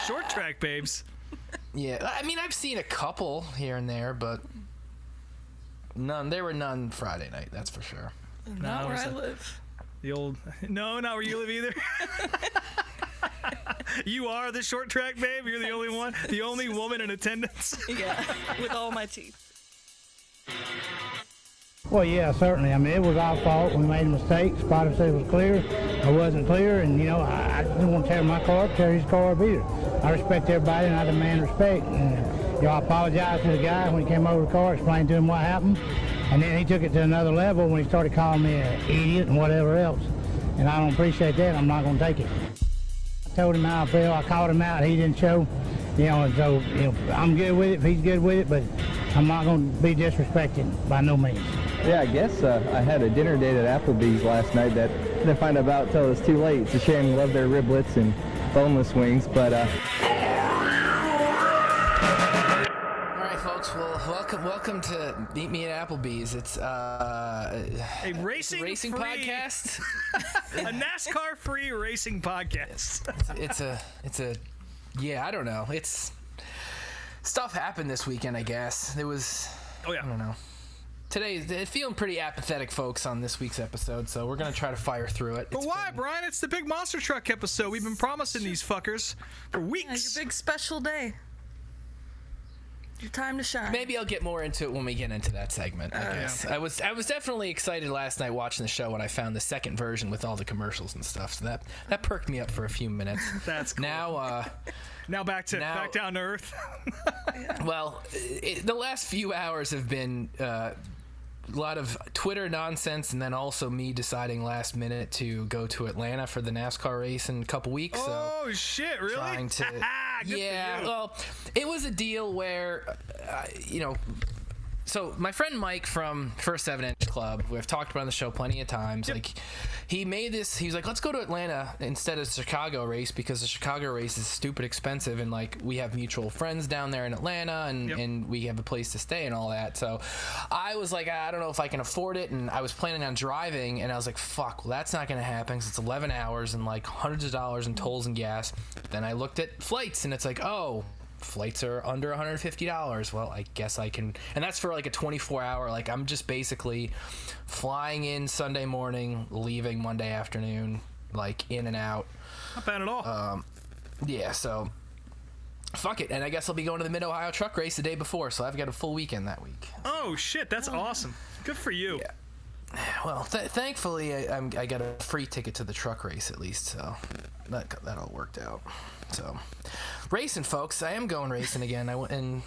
Short track babes. Yeah, I mean, I've seen a couple here and there, but none. There were none Friday night, that's for sure. Not where I live. The old... No, not where you live either. You are the short track babe? You're the only one? The only woman in attendance? Yeah, with all my teeth. Well, yeah, certainly. I mean, it was our fault. We made a mistake. Spotter said it was clear. I wasn't clear, and, I didn't want to tear my car up, tear his car up either. I respect everybody, and I demand respect. And, I apologized to the guy when he came over the car, explained to him what happened, and then he took it to another level when he started calling me an idiot and whatever else. And I don't appreciate that. I'm not going to take it. I told him how I felt. I called him out. He didn't show. And so, I'm good with it if he's good with it, but I'm not going to be disrespected by no means. Yeah, I guess I had a dinner date at Applebee's last night that I didn't find out about until it was too late. It's a shame. Love their riblets and boneless wings, but... All right, folks. Well, welcome to Meet Me at Applebee's. It's a racing podcast. A NASCAR-free racing podcast. It's a yeah, I don't know. It's stuff happened this weekend, I guess. It was I don't know. Today, feeling pretty apathetic, folks, on this week's episode, so we're going to try to fire through it. But why, Brien? It's the big monster truck episode. We've been promising these fuckers for weeks. Yeah, your big special day. Your time to shine. Maybe I'll get more into it when we get into that segment, I guess. Yeah. I was definitely excited last night watching the show when I found the second version with all the commercials and stuff, so that perked me up for a few minutes. That's cool. Now back down to earth. Well, the last few hours have been... a lot of Twitter nonsense, and then also me deciding last minute to go to Atlanta for the NASCAR race in a couple weeks. Oh, shit, really? Trying to, yeah, well, it was a deal where, so my friend Mike from First 7-Inch Club, we've talked about on the show plenty of times, like, he made this, he was like, let's go to Atlanta instead of the Chicago race, because the Chicago race is stupid expensive, and, like, we have mutual friends down there in Atlanta, and we have a place to stay and all that, so I was like, I don't know if I can afford it, and I was planning on driving, and I was like, fuck, well, that's not gonna happen, because it's 11 hours, and, like, hundreds of dollars in tolls and gas. Then I looked at flights, and it's like, oh, flights are under $150. Well, I guess I can, and that's for like a 24-hour. Like, I'm just basically flying in Sunday morning, leaving Monday afternoon, like in and out. Not bad at all. Yeah, so fuck it, and I guess I'll be going to the Mid-Ohio truck race the day before, so I've got a full weekend that week. Oh shit, that's awesome. Good for you. Yeah. Well, thankfully, I got a free ticket to the truck race at least, so that all worked out. So, racing, folks. I am going racing again, and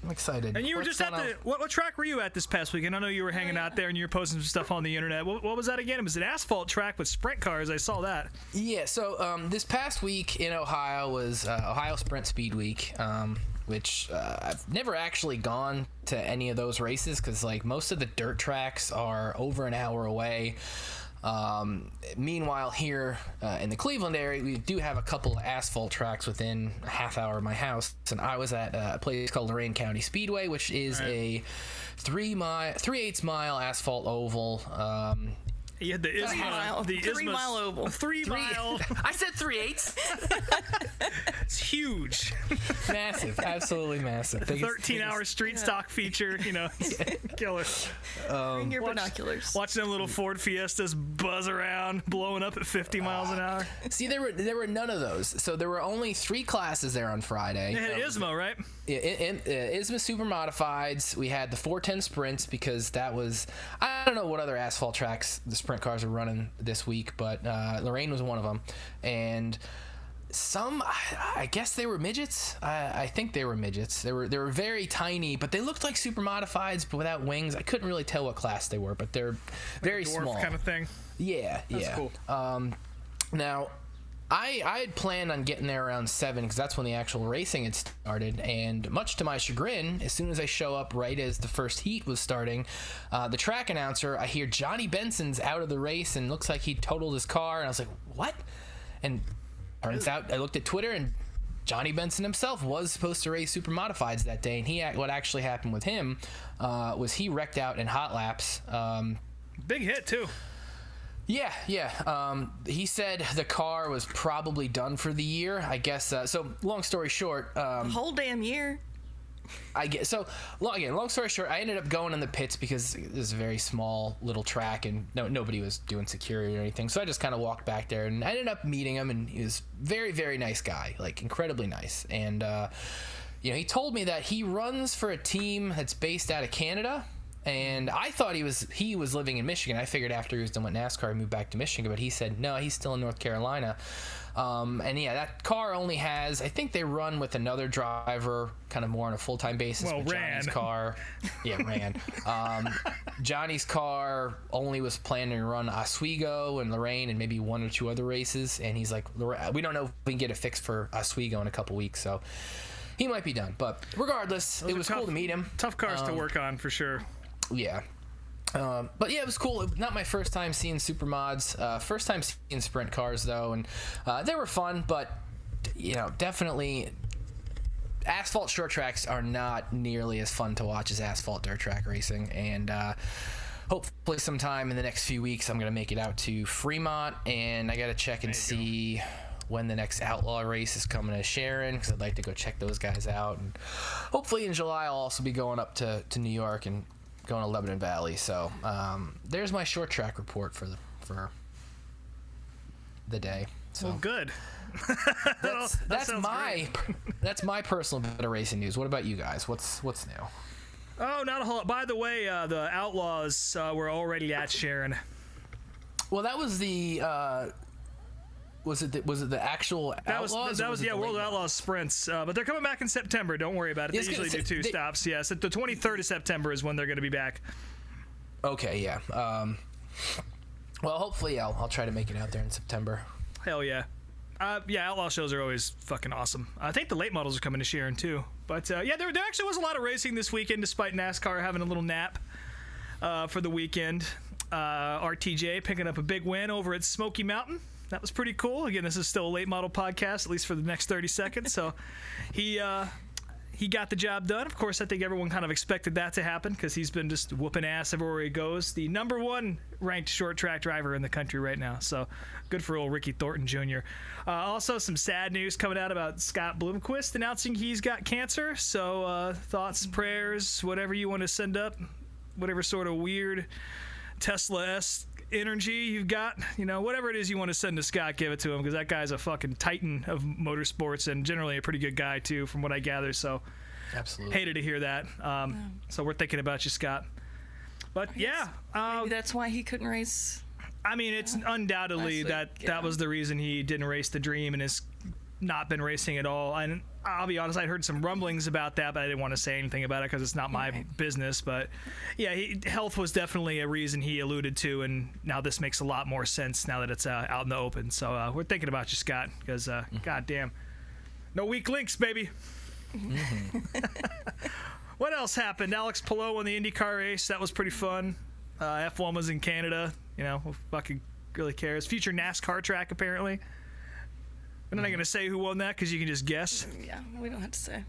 I'm excited. And you were just at the... What track were you at this past weekend? I know you were hanging out there and you were posting some stuff on the internet. What was that again? It was an asphalt track with sprint cars. I saw that. Yeah, so this past week in Ohio was Ohio Sprint Speed Week, which I've never actually gone to any of those races because, like, most of the dirt tracks are over an hour away. Meanwhile, here in the Cleveland area, we do have a couple of asphalt tracks within a half hour of my house. And I was at a place called Lorain County Speedway, which is a 3/8 mile asphalt oval. You had the 3 mile oval. 3 mile. I said 3/8. It's huge. Massive, absolutely massive. 13-hour street stock feature, killer. Bring your binoculars. Watch them little Ford Fiestas buzz around, blowing up at 50 miles an hour. See, there were none of those. So there were only 3 classes there on Friday. They had ISMO, right? ISMA Super Modifieds. We had the 410 Sprints because that was, I don't know what other asphalt tracks the sprint cars are running this week, but Lorain was one of them. And some, I guess they were midgets. I think they were midgets. They were very tiny, but they looked like super modifieds, but without wings. I couldn't really tell what class they were, but they're very dwarf small kind of thing. Yeah, That's cool. Now, I had planned on getting there around 7 because that's when the actual racing had started, and much to my chagrin, as soon as I show up right as the first heat was starting, the track announcer, I hear Johnny Benson's out of the race and looks like he totaled his car, and I was like, what? And turns out, I looked at Twitter, and Johnny Benson himself was supposed to race super modifieds that day, and what actually happened with him was he wrecked out in hot laps. Big hit, too. Yeah. He said the car was probably done for the year. I guess. So long story short, The whole damn year. Long story short, I ended up going in the pits because it was a very small little track and nobody was doing security or anything. So I just kind of walked back there and I ended up meeting him, and he was very, very nice guy, like incredibly nice. And he told me that he runs for a team that's based out of Canada. And I thought he was living in Michigan. I figured after he was done with NASCAR, he moved back to Michigan. But he said, no, he's still in North Carolina. That car only has, I think they run with another driver, kind of more on a full-time basis. Well, Johnny's car. Yeah, ran. Johnny's car only was planning to run Oswego and Lorraine and maybe one or two other races. And he's like, we don't know if we can get it fixed for Oswego in a couple weeks. So he might be done. But regardless, it was cool to meet him. Tough cars to work on, for sure. Yeah. But yeah, it was cool. Not my first time seeing supermods. First time seeing sprint cars, though. And they were fun, but, definitely asphalt short tracks are not nearly as fun to watch as asphalt dirt track racing. And hopefully sometime in the next few weeks, I'm going to make it out to Fremont. And I got to check and see when the next outlaw race is coming to Sharon, because I'd like to go check those guys out. And hopefully in July, I'll also be going up to New York and going to Lebanon Valley. So there's my short track report for the day. So Well, good. that's my personal bit of racing news. What about you guys? What's new? Oh, not a whole lot. By the way, the Outlaws were already at Sharon. Well, that was the was it the actual Outlaws? That was World Outlaws sprints. But they're coming back in September. Don't worry about it. They usually do two stops. Yes, the 23rd of September is when they're going to be back. Okay, yeah. Well, hopefully I'll try to make it out there in September. Hell yeah. Outlaw shows are always fucking awesome. I think the late models are coming to Sharon too. But there actually was a lot of racing this weekend, despite NASCAR having a little nap for the weekend. RTJ picking up a big win over at Smoky Mountain. That was pretty cool. Again, this is still a late model podcast, at least for the next 30 seconds. So he got the job done. Of course, I think everyone kind of expected that to happen because he's been just whooping ass everywhere he goes. The number one ranked short track driver in the country right now. So good for old Ricky Thornton Jr. Also, some sad news coming out about Scott Bloomquist announcing he's got cancer. So thoughts, prayers, whatever you want to send up, whatever sort of weird Tesla-esque energy you've got, whatever it is you want to send to Scott, give it to him, because that guy's a fucking titan of motorsports and generally a pretty good guy too, from what I gather. So absolutely hated to hear that. So we're thinking about you, Scott. But yeah, maybe that's why he couldn't race. I mean, it's undoubtedly that was the reason he didn't race the Dream and has not been racing at all. And I'll be honest, I heard some rumblings about that, but I didn't want to say anything about it because it's not my business. But yeah, health was definitely a reason he alluded to, and now this makes a lot more sense now that it's out in the open. So we're thinking about you, Scott, because goddamn, no weak links, baby. What else happened? Alex Palou won the IndyCar race. That was pretty fun. F1 was in Canada. Who fucking really cares? Future NASCAR track, apparently. I'm not going to say who won that because you can just guess. Yeah, we don't have to say.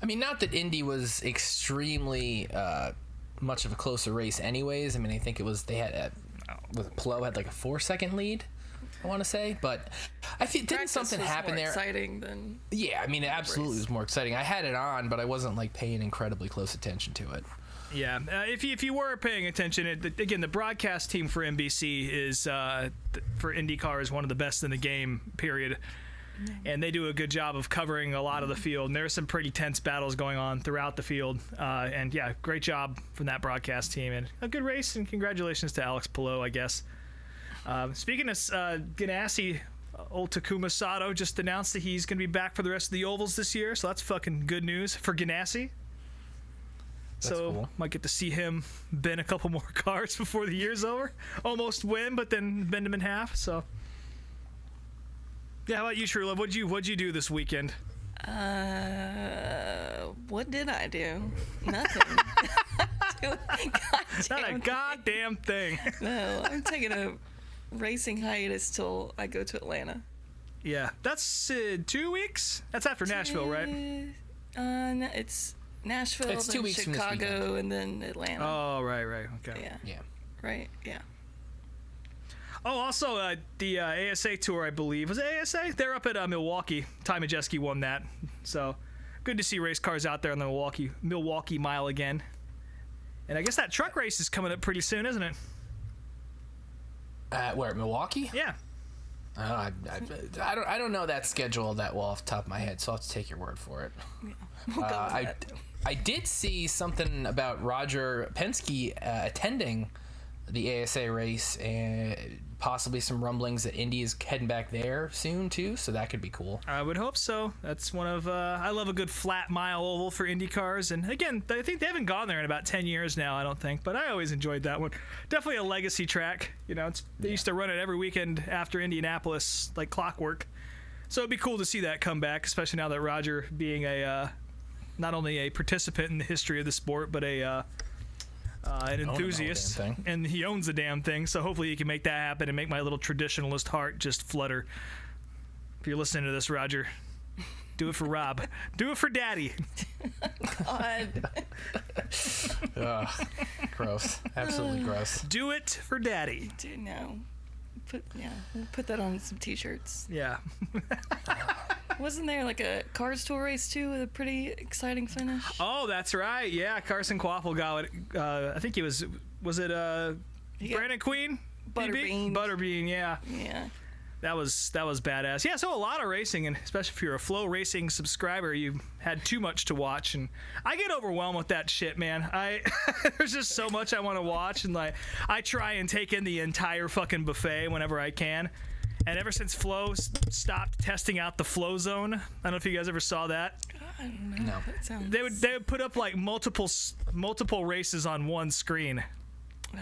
I mean, not that Indy was extremely much of a closer race anyways. I mean, I think it was, they had, Palou had like a 4-second lead, I want to say. But I feel, didn't something happen there? Exciting than. Yeah, I mean, it absolutely was more exciting. I had it on, but I wasn't like paying incredibly close attention to it. Yeah, if you were paying attention, again, the broadcast team for NBC is for IndyCar is one of the best in the game, period. And they do a good job of covering a lot of the field. And there are some pretty tense battles going on throughout the field. And yeah, great job from that broadcast team. And a good race, and congratulations to Alex Palou, I guess. Speaking of Ganassi, old Takuma Sato just announced that he's going to be back for the rest of the ovals this year. So that's fucking good news for Ganassi. So cool. Might get to see him bend a couple more cars before the year's over. Almost win, but then bend them in half. So, yeah. How about you, True Love? What'd you do this weekend? What did I do? Nothing. Not a goddamn thing. No, I'm taking a racing hiatus till I go to Atlanta. Yeah, that's 2 weeks. That's after Nashville, right? No, it's Nashville, it's 2 then weeks Chicago, and then Atlanta. Oh, right, okay. Yeah. Yeah. Right. Yeah. Oh, also the ASA tour, I believe. Was it ASA? They're up at Milwaukee. Ty Majeski won that. So good to see race cars out there on the Milwaukee Mile again. And I guess that truck race is coming up pretty soon, isn't it? Where, Milwaukee? Yeah. I don't know that schedule that well off the top of my head, so I'll have to take your word for it. Yeah, we'll go with that. I did see something about Roger Penske attending the ASA race, and possibly some rumblings that Indy is heading back there soon too, so that could be cool. I would hope so. That's one of I love a good flat mile oval for Indy cars, and again, I think they haven't gone there in about 10 years now, I don't think, but I always enjoyed that one. Definitely a legacy track. You know, they used to run it every weekend after Indianapolis like clockwork, so it'd be cool to see that come back, especially now that Roger being a not only a participant in the history of the sport, but an enthusiast, and he owns the damn thing, so hopefully he can make that happen and make my little traditionalist heart just flutter. If you're listening to this, Roger, do it for Rob. Do it for Daddy. God. Ugh, gross. Absolutely gross. Do it for Daddy. Dude, no. We'll put that on some t-shirts. Yeah. Wasn't there like a Cars Tour race too with a pretty exciting finish? Oh, that's right. Yeah, Carson Quaffle got it. I think it was it Brandon Queen? Butterbean. Butterbean, yeah. Yeah. That was badass. Yeah, so a lot of racing, and especially if you're a Flow Racing subscriber, you had too much to watch, and I get overwhelmed with that shit, man. There's just so much I want to watch, and like I try and take in the entire fucking buffet whenever I can. And ever since Flow stopped testing out the Flow Zone, I don't know if you guys ever saw that. I don't know. No. That sounds... They would put up like multiple races on one screen. So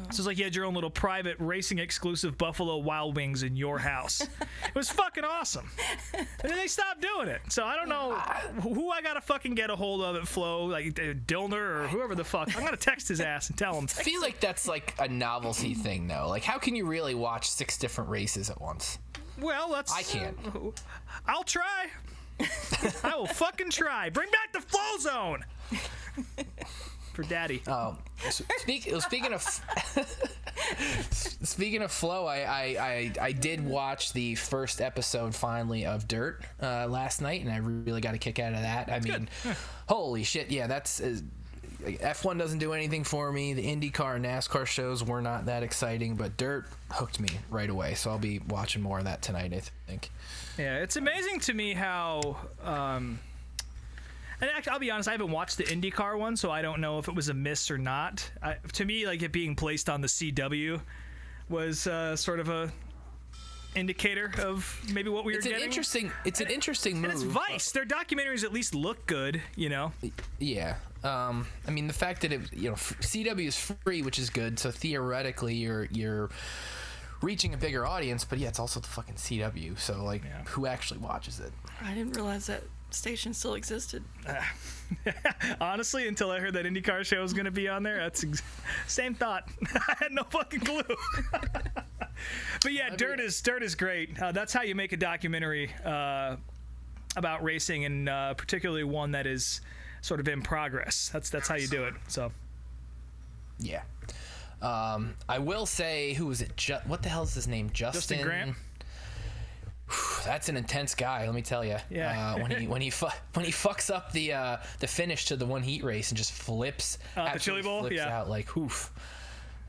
it's like you had your own little private racing exclusive Buffalo Wild Wings in your house. It was fucking awesome. And then they stopped doing it. So I don't know who I gotta fucking get a hold of at Flow, like Dillner or whoever the fuck. I'm gonna text his ass and tell him. I feel like that's like a novelty thing though. Like how can you really watch 6 different races at once? Well, I can't. I'll try. I will fucking try. Bring back the Flow Zone. For Daddy. Speaking of Flow, I did watch the first episode finally of Dirt last night, and I really got a kick out of that. I mean, holy shit, yeah, that's F1 doesn't do anything for me. The IndyCar and NASCAR shows were not that exciting, but Dirt hooked me right away, so I'll be watching more of that tonight, I think. Yeah, it's amazing to me how and actually, I'll be honest, I haven't watched the IndyCar one, so I don't know if it was a miss or not. To me, like it being placed on the CW was sort of a indicator of maybe what we were getting. It's an interesting move. And it's Vice. Their documentaries at least look good, you know? Yeah. I mean, the fact that CW is free, which is good, so theoretically you're reaching a bigger audience, but yeah, it's also the fucking CW, so like who actually watches it? I didn't realize that station still existed. Honestly, until I heard that IndyCar show was going to be on there, that's same thought. I had no fucking clue. But yeah, Dirt is great. That's how you make a documentary about racing, and particularly one that is sort of in progress. That's how you do it. So yeah. I will say, who was it? What the hell is his name? Justin Grant. That's an intense guy, let me tell you. Yeah. When he fucks up the finish to the one heat race and just flips the Chili Bowl, flips out like oof.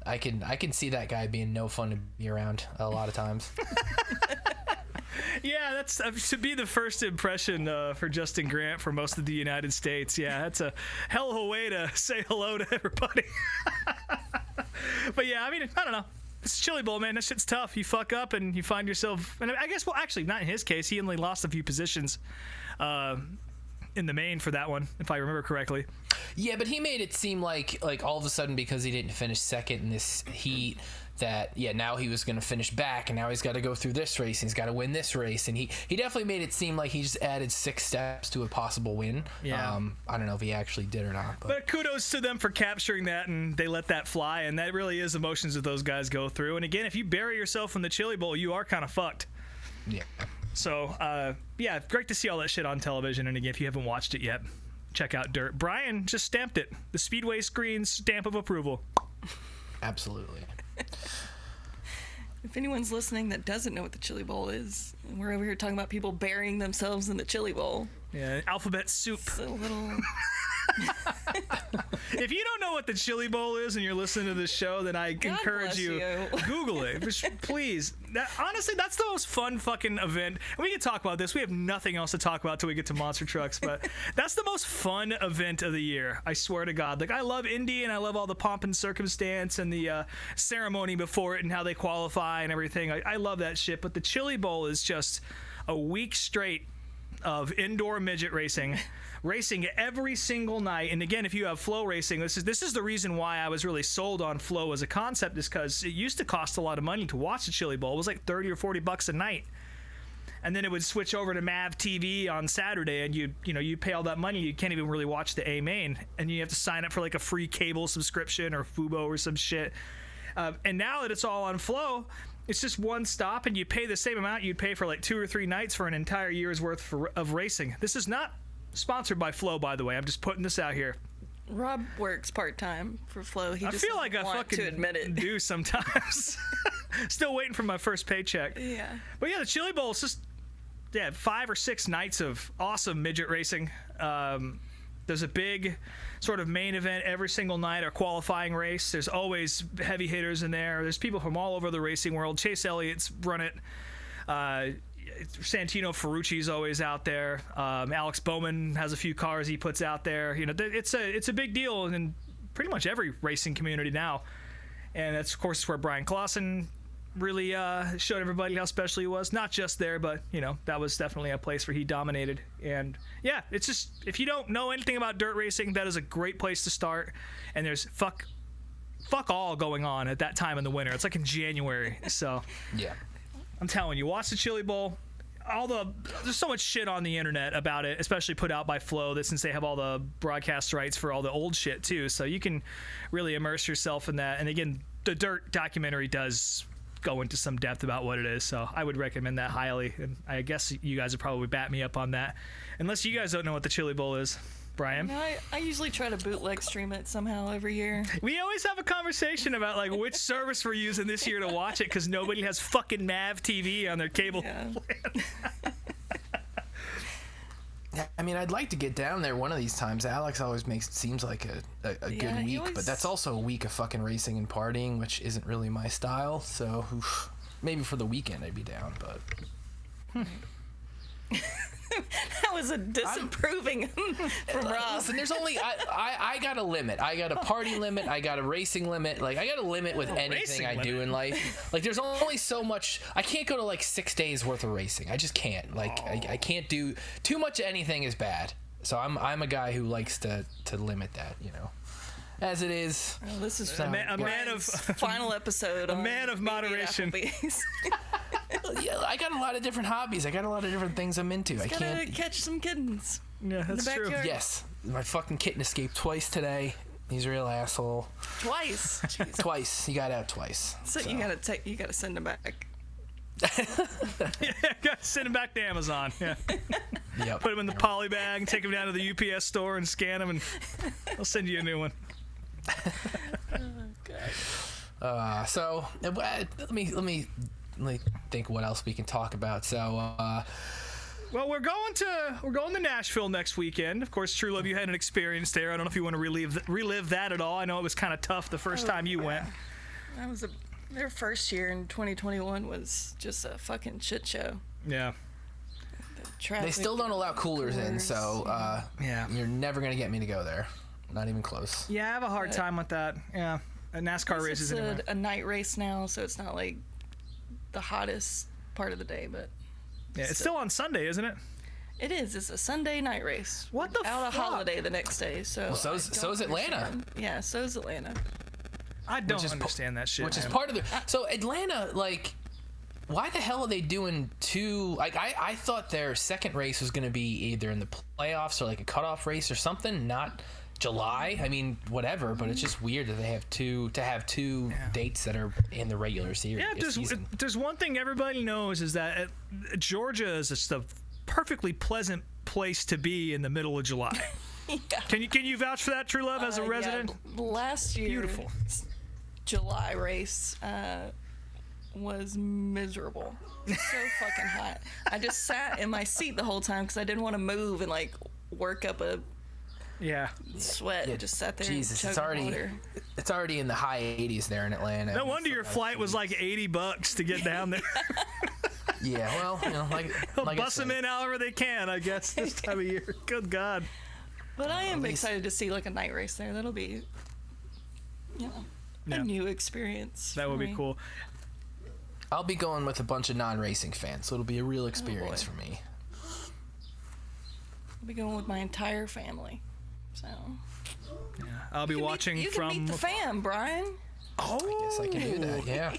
I can see that guy being no fun to be around a lot of times. Yeah, that's to be the first impression for Justin Grant for most of the United States. Yeah, that's a hell of a way to say hello to everybody. But yeah, I mean, I don't know. It's Chili Bowl, man. That shit's tough. You fuck up and you find yourself... And I guess, well, actually, not in his case. He only lost a few positions in the main for that one, if I remember correctly. Yeah, but he made it seem like all of a sudden, because he didn't finish second in this heat, that, now he was going to finish back, and now he's got to go through this race, and he's got to win this race. And he definitely made it seem like he just added 6 steps to a possible win. Yeah. I don't know if he actually did or not. But kudos to them for capturing that, and they let that fly, and that really is emotions that those guys go through. And again, if you bury yourself in the Chili Bowl, you are kind of fucked. Yeah. So, yeah, great to see all that shit on television. And again, if you haven't watched it yet, check out Dirt. Brien just stamped it. The Speedway Screen stamp of approval. Absolutely. If anyone's listening that doesn't know what the Chili Bowl is, and we're over here talking about people burying themselves in the Chili Bowl. Yeah, alphabet soup. It's a little... If you don't know what the Chili Bowl is and you're listening to this show, then I God encourage bless you, you. Google it. Please. Honestly, that's the most fun fucking event. And we can talk about this. We have nothing else to talk about till we get to monster trucks, but that's the most fun event of the year. I swear to God. Like, I love Indy and I love all the pomp and circumstance and the ceremony before it and how they qualify and everything. I love that shit. But the Chili Bowl is just a week straight of indoor midget racing every single night. And again, if you have flow racing, this is the reason why I was really sold on flow as a concept, is because it used to cost a lot of money to watch the Chili Bowl. It was like $30 or $40 a night, and then it would switch over to Mav TV on Saturday, and you pay all that money, you can't even really watch the A main, and you have to sign up for like a free cable subscription or Fubo or some shit. And now that it's all on flow, it's just one stop, and you pay the same amount you'd pay for like 2 or 3 nights for an entire year's worth of racing. This is not sponsored by Flow, by the way. I'm just putting this out here. Rob works part-time for Flow. He I just feel like I doesn't want fucking to admit it. do sometimes. Still waiting for my first paycheck. Yeah. But yeah, the Chili Bowl is just 5 or 6 nights of awesome midget racing. There's a big sort of main event every single night, or qualifying race. There's always heavy hitters in there. There's people from all over the racing world. Chase Elliott's run it. Santino Ferrucci's always out there. Alex Bowman has a few cars he puts out there. It's a big deal in pretty much every racing community now. And that's, of course, where Brien Clausen really showed everybody how special he was. Not just there, but that was definitely a place where he dominated. And yeah, it's just, if you don't know anything about dirt racing, that is a great place to start. And there's fuck all going on at that time in the winter. It's like in January. So Yeah. I'm telling you, watch the Chili Bowl. There's so much shit on the internet about it, especially put out by Flow, that since they have all the broadcast rights for all the old shit too, so you can really immerse yourself in that. And again, the Dirt documentary does go into some depth about what it is, so I would recommend that highly. And I guess you guys would probably bat me up on that, unless you guys don't know what the Chili Bowl is. Brian? No, I usually try to bootleg stream it somehow every year. We always have a conversation about like which service we're using this year to watch it, because nobody has fucking Mav TV on their cable plan. I mean, I'd like to get down there one of these times. Alex always makes it seems like a good week, but that's also a week of fucking racing and partying, which isn't really my style. So maybe for the weekend I'd be down, but... That was a disapproving from Rob. Listen, there's only I got a limit. I got a party limit. I got a racing limit. Like, I got a limit with anything I do in life. Like, there's only so much. I can't go to like 6 days worth of racing. I just can't. Like, I can't do too much of anything is bad. So I'm a guy who likes to limit that, as it is. Well, this is a man of final episode. A man of moderation. Yeah, I got a lot of different hobbies. I got a lot of different things I'm into. I Gotta can't catch some kittens. Yeah, that's in the true. backyard. Yes, my fucking kitten escaped twice today. He's a real asshole. Twice. Jeez. Twice. He got out twice. So you gotta send him back. Yeah, send him back to Amazon. Yeah. Yep. Put him in the poly bag, take him down to the UPS store and scan him, and I'll send you a new one. So let me think what else we can talk about. So well, we're going to Nashville next weekend. Of course, True Love, you had an experience there. I don't know if you want to relive that at all. I know it was kind of tough the first time you went. That was their first year in 2021 was just a fucking shit show. Yeah. They still don't allow coolers in, so yeah, you're never gonna get me to go there. Not even close. Yeah, I have a hard time with that. Yeah, NASCAR races it's anyway. a night race now, so it's not like the hottest part of the day, but Yeah, it's still on Sunday, isn't it? it is. It's a Sunday night race. What the Out a fuck? holiday the next day, so. Well, so is Atlanta. understand. Yeah, so is Atlanta. I don't understand that shit. Which is man. part of the. So Atlanta, like, why the hell are they doing two? Like, I thought their second race was going to be either in the playoffs or like a cutoff race or something, not July. I mean, whatever, but it's just weird that they have two dates that are in the regular series. Yeah, if there's one thing everybody knows is that Georgia is just a perfectly pleasant place to be in the middle of July. Yeah. Can you vouch for that, True Love, as a resident? Yeah, last year, Beautiful. July race was miserable. So fucking hot. I just sat in my seat the whole time because I didn't want to move and like work up a sweat. Yeah, just sat there. Jesus, and it's already in the high 80s there in Atlanta. No wonder your flight was like $80 to get down there. Yeah, well, like Bust them in however they can, I guess, this time of year. Good God. But I am excited to see like a night race there. That'll be, a new experience. That would be cool. I'll be going with a bunch of non-racing fans, so it'll be a real experience for me. I'll be going with my entire family. So. Yeah, I'll be watching you from. You can meet the fam, Brien. Oh, I guess I can do that. Yeah.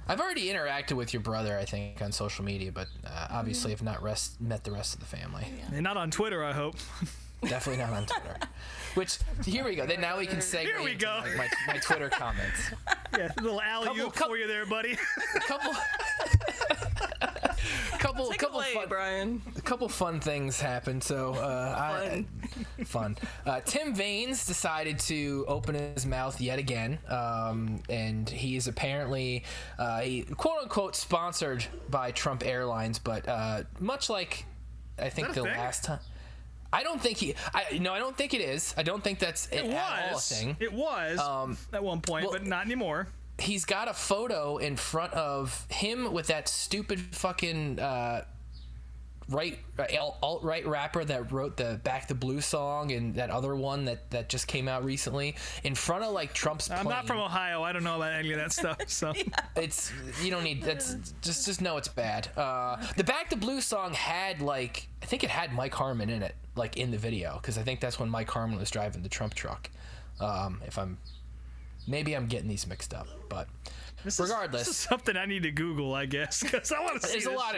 I've already interacted with your brother, I think, on social media, but obviously have not met the rest of the family. Yeah. And not on Twitter, I hope. Definitely not on Twitter. Which, here we go. Then now we can segue into my Twitter comments. Yeah, a little alley-oop for you there, buddy. A couple fun things happened. So fun. Tim Vaines decided to open his mouth yet again, and he is apparently quote unquote sponsored by Trump Airlines, but much like I think the last time. I don't think I don't think it is. I don't think that's at all a thing. It was at one point, but not anymore. He's got a photo in front of him with that stupid fucking alt-right rapper that wrote the Back the Blue song and that other one that just came out recently in front of like Trump's plane. I'm not from Ohio. I don't know about any of that stuff. So it's you don't need that's just know it's bad. The Back the Blue song had like I think it had Mike Harmon in it like in the video because I think that's when Mike Harmon was driving the Trump truck. Maybe I'm getting these mixed up, but regardless, this is something I need to Google, I guess, because I want to see. There's a lot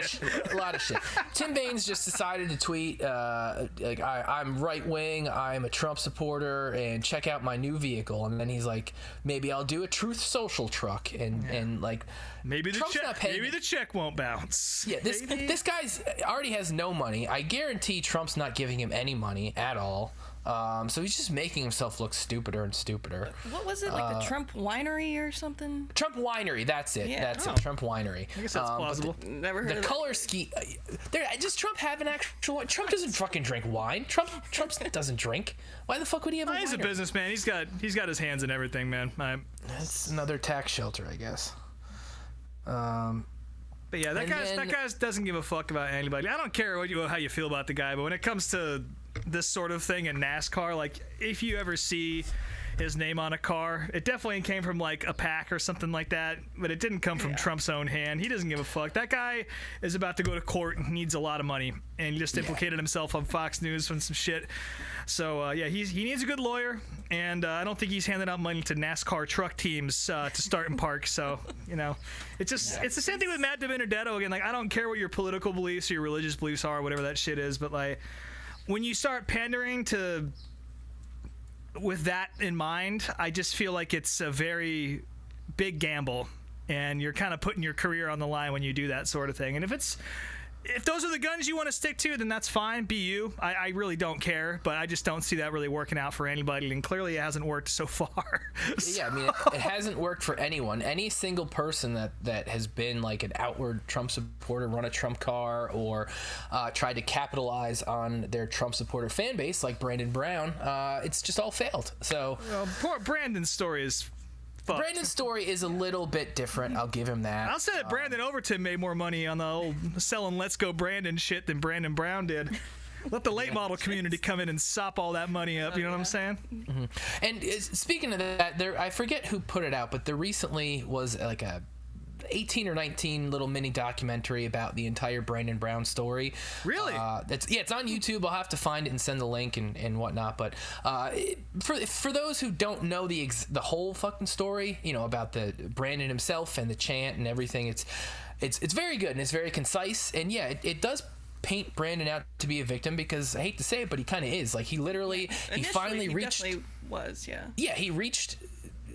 of shit. Tim Vaines just decided to tweet, like, I'm right wing, I'm a Trump supporter, and check out my new vehicle. And then he's like, maybe I'll do a Truth Social truck, and like, maybe the check won't bounce. Yeah, this guy's already has no money. I guarantee Trump's not giving him any money at all. So he's just making himself look stupider and stupider. What was it, like the Trump Winery or something? Trump Winery, that's it. Yeah. That's it, Trump Winery. I guess that's plausible. Never heard of the color scheme. Does Trump have an actual? Trump doesn't fucking drink wine. Trump doesn't drink. Why the fuck would he have a winery? He's a businessman. He's got his hands in everything, man. That's another tax shelter, I guess. But yeah, that guy doesn't give a fuck about anybody. I don't care how you feel about the guy, but when it comes to this sort of thing in NASCAR, like if you ever see his name on a car, it definitely came from like a PAC or something like that, but it didn't come from Trump's own hand. He doesn't give a fuck. That guy is about to go to court and needs a lot of money, and he just implicated himself on Fox News on some shit. So he needs a good lawyer, and I don't think he's handing out money to NASCAR truck teams to start in parks. So it's the same thing with Matt DiBenedetto again. Like I don't care what your political beliefs or your religious beliefs are, whatever that shit is, but like when you start pandering to with that in mind, I just feel like it's a very big gamble, and you're kind of putting your career on the line when you do that sort of thing. And if those are the guns you want to stick to, then that's fine. Be you. I really don't care, but I just don't see that really working out for anybody, and clearly it hasn't worked so far. Yeah, I mean, it hasn't worked for anyone. Any single person that has been like an outward Trump supporter, run a Trump car, or tried to capitalize on their Trump supporter fan base, like Brandon Brown, it's just all failed. So poor Brandon's story is fucked. Brandon's story is a little bit different. I'll give him that. I'll say that Brandon Overton made more money on the old selling Let's Go Brandon shit than Brandon Brown did. Let the late model community come in and sop all that money up. You know what I'm saying? Mm-hmm. And speaking of that, I forget who put it out, but there recently was like a 18 or 19 little mini documentary about the entire Brandon Brown story. Really? It's on YouTube. I'll have to find it and send the link and whatnot. But for those who don't know the whole fucking story, about the Brandon himself and the chant and everything, it's very good and it's very concise. And yeah, it does paint Brandon out to be a victim because I hate to say it, but he kind of is. Like he finally reached. Definitely was, yeah. Yeah, he reached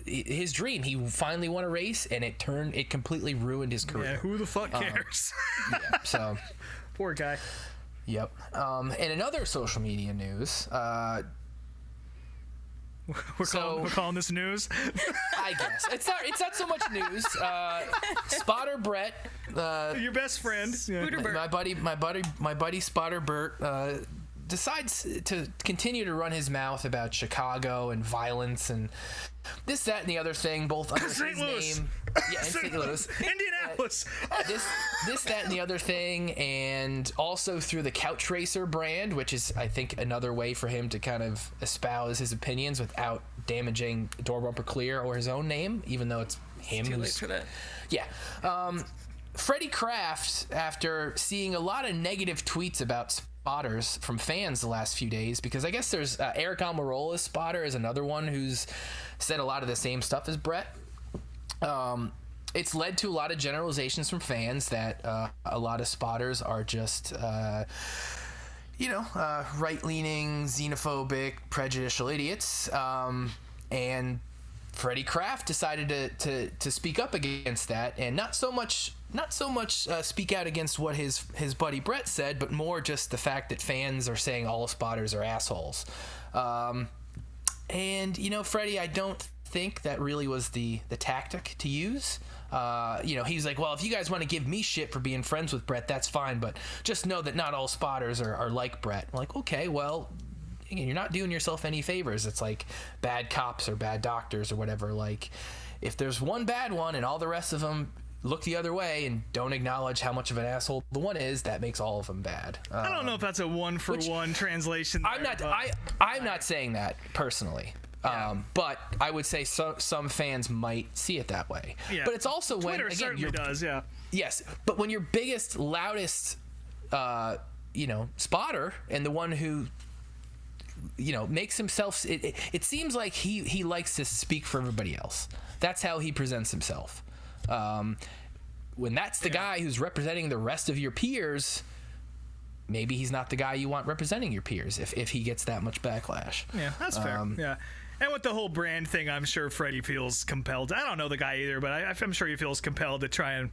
his dream. He finally won a race, and it completely ruined his career. Yeah, who the fuck cares? Yeah, so poor guy. Yep. And in other social media news, We're calling this news. I guess it's not so much news. Spotter Brett, your best friend, my buddy Spotter Bert, decides to continue to run his mouth about Chicago and violence and this, that, and the other thing, both under his name. Yeah, in St. Louis. Indianapolis. This, that, and the other thing, and also through the Couch Racer brand, which is, I think, another way for him to kind of espouse his opinions without damaging Door Bumper Clear or his own name, even though it's him. It's too late for that. Yeah. Freddie Kraft, after seeing a lot of negative tweets about spotters from fans the last few days, because I guess there's Eric Almirola's spotter is another one who's said a lot of the same stuff as Brett. It's led to a lot of generalizations from fans that a lot of spotters are just, right-leaning, xenophobic, prejudicial idiots. And Freddie Kraft decided to speak up against that, and not so much speak out against what his buddy Brett said, but more just the fact that fans are saying all spotters are assholes. And Freddie, I don't think that really was the tactic to use. He's like, well, if you guys want to give me shit for being friends with Brett, that's fine, but just know that not all spotters are like Brett. I'm like, okay, well, you're not doing yourself any favors. It's like bad cops or bad doctors or whatever. Like, if there's one bad one and all the rest of them look the other way and don't acknowledge how much of an asshole the one is, that makes all of them bad. I don't know if that's a one-for-one translation. I'm not saying that personally. Yeah. But I would say some fans might see it that way. Yeah. But it's also Twitter when, again, certainly does, yeah. Yes, but when your biggest, loudest, spotter and the one who, makes himself, it seems like he likes to speak for everybody else. That's how he presents himself. When that's the guy who's representing the rest of your peers, maybe he's not the guy you want representing your peers if he gets that much backlash. Yeah, that's fair. Yeah. And with the whole brand thing, I'm sure Freddie feels compelled. I don't know the guy either, but I'm sure he feels compelled to try and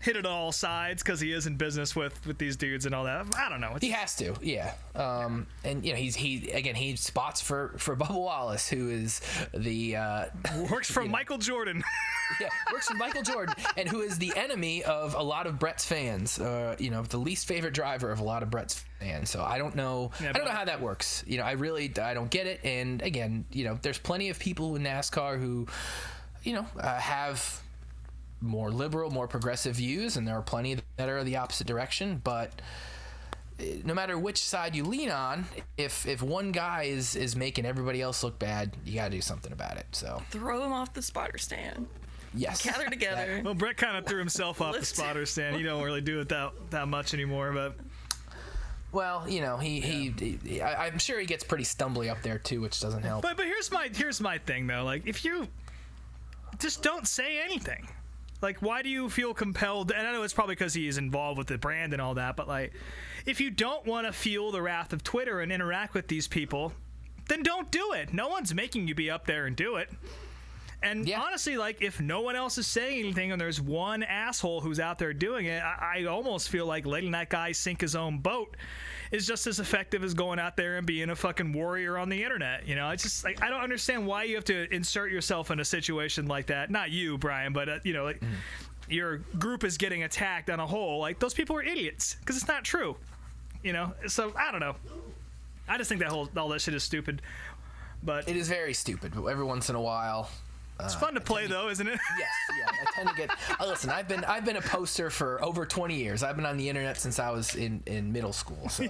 hit it all sides because he is in business with these dudes and all that. I don't know. He has to, yeah. And he spots for Bubba Wallace, who is the works for Michael Jordan. Yeah, works for Michael Jordan, and who is the enemy of a lot of Brett's fans. The least favorite driver of a lot of Brett's fans. So I don't know. I don't know how that works. I don't get it. And again, there's plenty of people in NASCAR who, have more liberal, more progressive views, and there are plenty that are the opposite direction. But no matter which side you lean on, if one guy is making everybody else look bad, you gotta do something about it. So throw him off the spotter stand. Yes. Gather together. Well, Brett kind of threw himself off the spotter stand. He don't really do it that much anymore, but. Well, I'm sure he gets pretty stumbly up there too, which doesn't help. But here's my thing though. Like, if you just don't say anything. Like, why do you feel compelled? And I know it's probably because he is involved with the brand and all that, but like, if you don't want to feel the wrath of Twitter and interact with these people, then don't do it. No one's making you be up there and do it. And honestly, like, if no one else is saying anything and there's one asshole who's out there doing it, I almost feel like letting that guy sink his own boat is just as effective as going out there and being a fucking warrior on the internet. It's just like, I don't understand why you have to insert yourself in a situation like that. Not you, Brian, but your group is getting attacked on a whole. Like, those people are idiots because it's not true. So I don't know. I just think all that shit is stupid. But it is very stupid. But every once in a while. It's fun to play, though, isn't it? Yes, yeah. I tend to get. Listen, I've been a poster for over 20 years. I've been on the internet since I was in middle school, so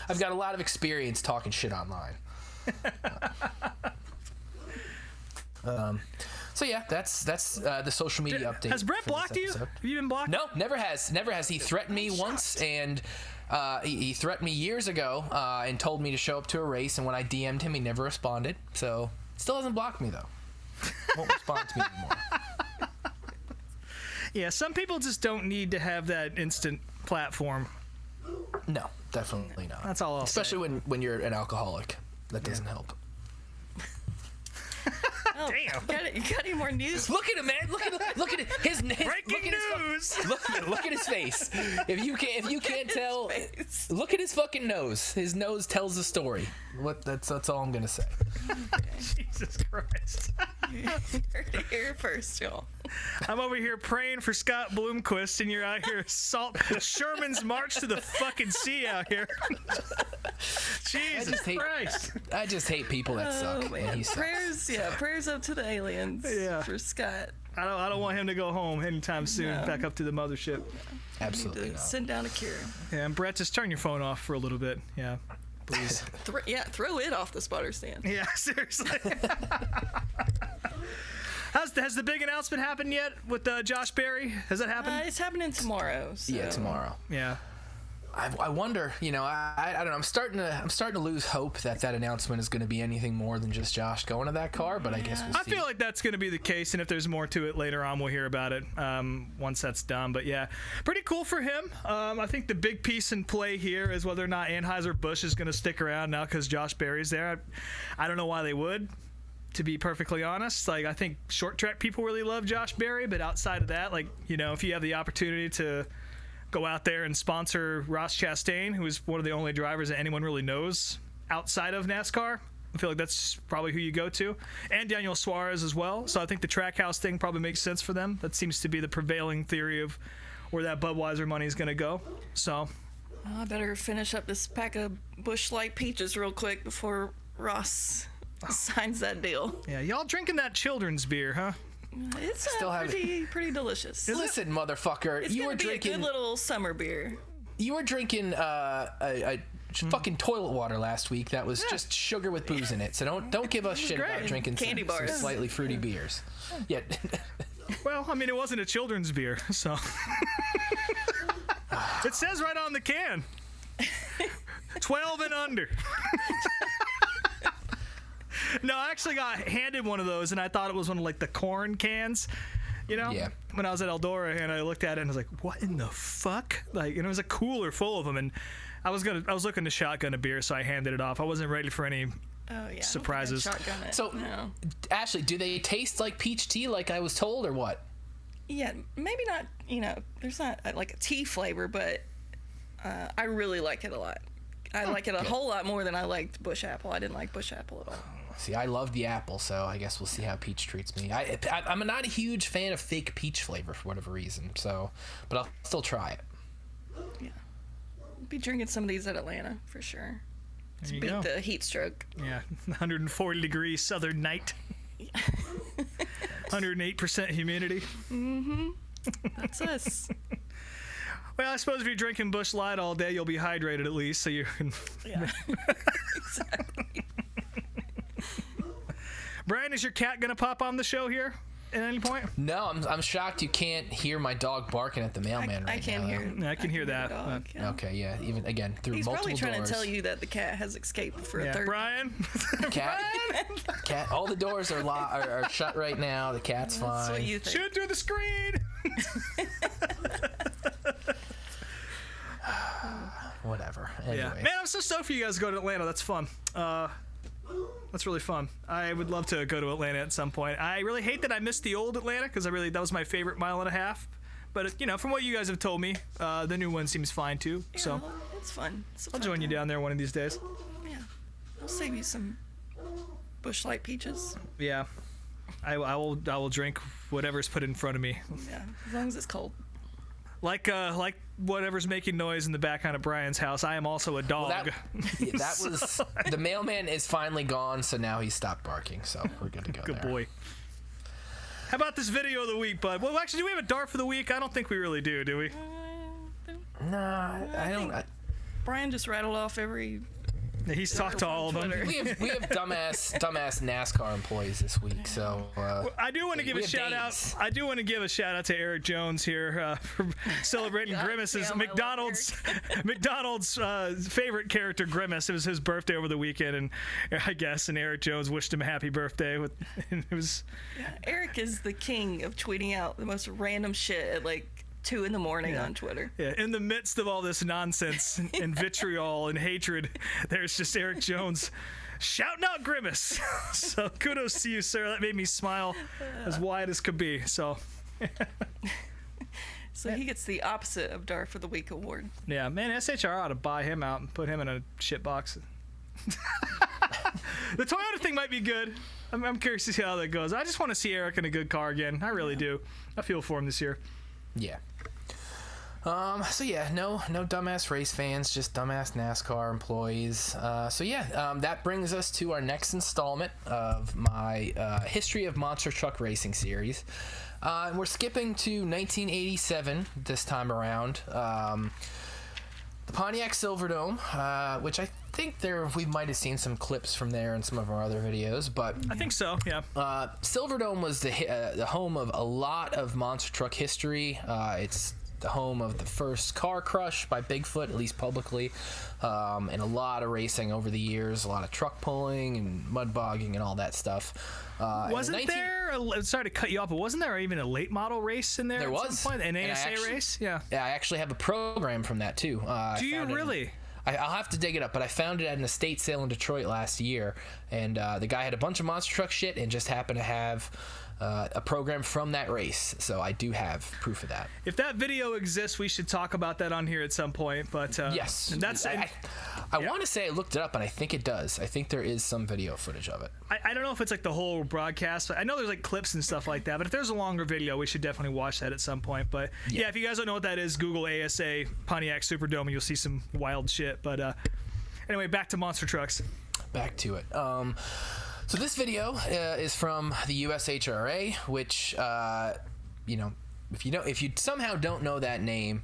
I've got a lot of experience talking shit online. So yeah, that's the social media update. Has Brett blocked you? Have you been blocked? No, never has. Never has. He threatened me once, and he threatened me years ago and told me to show up to a race. And when I DM'd him, he never responded. So still hasn't blocked me though. Won't respond to me anymore. Yeah, some people just don't need to have that instant platform. No, definitely not. That's all I'll say. Especially when you're an alcoholic. That doesn't help. Oh, damn. You got any more news? Look at him, man. Look at his Breaking news. Look at his face. If you can't tell, look at his fucking nose. His nose tells the story. That's all I'm gonna say. Jesus Christ. You heard it here first, y'all. I'm over here praying for Scott Bloomquist, and you're out here Sherman's march to the fucking sea out here. Jesus Christ. I just hate people that suck. Man. And he sucks. Prayers up to the aliens for Scott. I don't want him to go home anytime soon, back up to the mothership. Absolutely not. Send down a cure. Yeah, and Brett, just turn your phone off for a little bit. Yeah, please. Throw it off the spotter stand. Yeah, seriously. Has the big announcement happened yet with Josh Berry? Has that happened? It's happening tomorrow. So. Yeah, tomorrow. Yeah. I wonder, I don't know. I'm starting to lose hope that announcement is going to be anything more than just Josh going to that car. But I guess we'll see. I feel like that's going to be the case, and if there's more to it later on, we'll hear about it once that's done. But yeah, pretty cool for him. I think the big piece in play here is whether or not Anheuser-Busch is going to stick around now because Josh Berry's there. I don't know why they would. To be perfectly honest, I think short track people really love Josh Berry, but outside of that, if you have the opportunity to go out there and sponsor Ross Chastain, who is one of the only drivers that anyone really knows outside of NASCAR, I feel like that's probably who you go to, and Daniel Suarez as well. So I think the Trackhouse thing probably makes sense for them. That seems to be the prevailing theory of where that Budweiser money is going to go. So I better finish up this pack of Busch Light Peaches real quick before Ross signs that deal. Yeah, y'all drinking that children's beer, huh? It's pretty delicious. Listen, motherfucker, It's you were gonna be drinking a good little summer beer. You were drinking a fucking toilet water last week that was just sugar with booze in it. So don't give us shit about drinking candy some bars. slightly fruity beers. Yeah. Well, I mean, it wasn't a children's beer, so it says right on the can, 12 and under. No, I actually got handed one of those, and I thought it was one of the corn cans, Yeah. when I was at Eldora, and I looked at it and I was like, what in the fuck? And it was a cooler full of them, and I was looking to shotgun a beer, so I handed it off. I wasn't ready for any surprises. Shotgun it. So, no. Ashley, do they taste like peach tea like I was told, or what? Yeah, maybe not, there's not like a tea flavor, but I really like it a lot. I like it a whole lot more than I liked Busch Apple. I didn't like Busch Apple at all. See, I love the apple, so I guess we'll see how peach treats me. I'm not a huge fan of fake peach flavor for whatever reason, but I'll still try it. Yeah. I'll be drinking some of these at Atlanta for sure. Let's beat the heat stroke. Yeah, 140 degree southern night. 108% humidity. Mm-hmm. That's us. Well, I suppose if you're drinking Busch Light all day, you'll be hydrated at least, so you can... Yeah, exactly. Brien, is your cat going to pop on the show here at any point? No, I'm shocked you can't hear my dog barking at the mailman right now. I can hear. Yeah, I can hear that. Dog, yeah. Okay, yeah, even again through He's multiple doors. probably trying to tell you that the cat has escaped for a third. Brien? Cat. All the doors are shut right now. The cat's fine. That's what you think. Shoot through the screen! Whatever. Anyway. Yeah. Man, I'm so stoked for you guys to go to Atlanta. That's fun. That's really fun. I would love to go to Atlanta at some point. I really hate that I missed the old Atlanta because that was my favorite mile and a half. But from what you guys have told me, the new one seems fine too. Yeah, so it's fun. I'll join you down there one of these days. Yeah, I'll save you some Busch Light Peaches. Yeah, I will drink whatever's put in front of me. Yeah, as long as it's cold. Like whatever's making noise in the background of Brian's house. I am also a dog. Well, that was the mailman is finally gone, so now he stopped barking. So we're good to go. Good there. boy. How about this video of the week, bud? Well, actually, do we have a dart for the week? I don't think we really do we? Nah, I don't. Brien just rattled off every. He's talked to all of them. We have dumbass NASCAR employees this week, so I do want to give a shout out. I do want to give a shout out to Eric Jones here for celebrating Grimace's McDonald's favorite character Grimace. It was his birthday over the weekend, and Eric Jones wished him a happy birthday. It was. Yeah, Eric is the king of tweeting out the most random shit at 2 in the morning on Twitter. Yeah, in the midst of all this nonsense and vitriol and hatred, there's just Eric Jones shouting out Grimace. So kudos to you, sir. That made me smile as wide as could be. So he gets the opposite of Darth of the Week award. yeah, man, SHR ought to buy him out and put him in a shit box. The Toyota thing might be good. I'm curious to see how that goes. I just want to see Eric in a good car again. I really do. I feel for him this year. Yeah. So yeah, no dumbass race fans, just dumbass NASCAR employees. That brings us to our next installment of my History of Monster Truck Racing series. And we're skipping to 1987 this time around. The Pontiac Silverdome, which I think we might have seen some clips from there in some of our other videos, but I think so. Yeah. Silverdome was the home of a lot of monster truck history. It's the home of the first car crush by Bigfoot, at least publicly, and a lot of racing over the years, a lot of truck pulling and mud bogging and all that stuff. Sorry to cut you off, but wasn't there even a late model race in there? There at was some point? An ASA race. Yeah. Yeah, I actually have a program from that too. Do you really? I'll have to dig it up, but I found it at an estate sale in Detroit last year, and the guy had a bunch of monster truck shit and just happened to have a program from that race, so I do have proof of that. If that video exists, we should talk about that on here at some point. But yes, that's. I want to say I looked it up, and I think it does. I think there is some video footage of it. I don't know if it's like the whole broadcast, but I know there's like clips and stuff like that. But if there's a longer video, we should definitely watch that at some point. But yeah, if you guys don't know what that is, Google ASA Pontiac Superdome, and you'll see some wild shit. But anyway, back to monster trucks. Back to it. So this video is from the USHRA, which if you somehow don't know that name,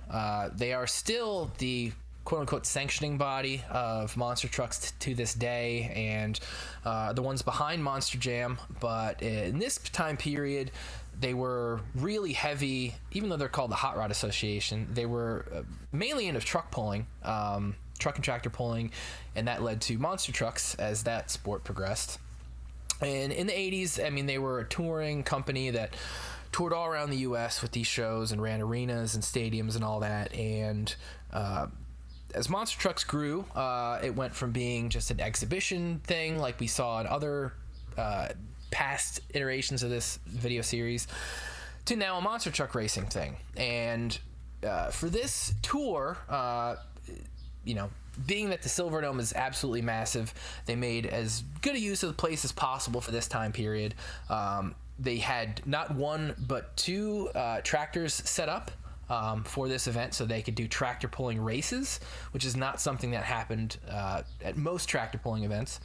they are still the quote-unquote sanctioning body of monster trucks to this day, and the ones behind Monster Jam. But in this time period, they were really heavy. Even though they're called the Hot Rod Association, they were mainly into truck pulling, truck and tractor pulling, and that led to monster trucks as that sport progressed. And in the 80s, I mean, they were a touring company that toured all around the U.S. with these shows and ran arenas and stadiums and all that. And as monster trucks grew, it went from being just an exhibition thing like we saw in other past iterations of this video series to now a monster truck racing thing. And for this tour, being that the Silverdome is absolutely massive, they made as good a use of the place as possible for this time period. They had not one but two tractors set up for this event so they could do tractor pulling races, which is not something that happened at most tractor pulling events.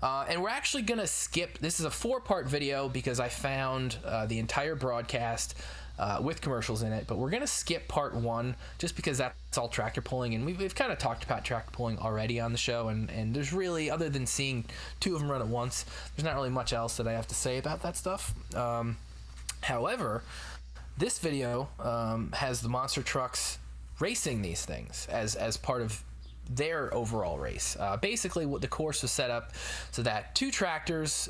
And we're actually going to skip, this is a 4-part video because I found the entire broadcast with commercials in it, but we're going to skip part 1 just because that's all tractor pulling, and we've kind of talked about tractor pulling already on the show, and there's really, other than seeing 2 of them run at once, there's not really much else that I have to say about that stuff. However, this video has the monster trucks racing these things as part of their overall race. Basically, what the course was set up so that 2 tractors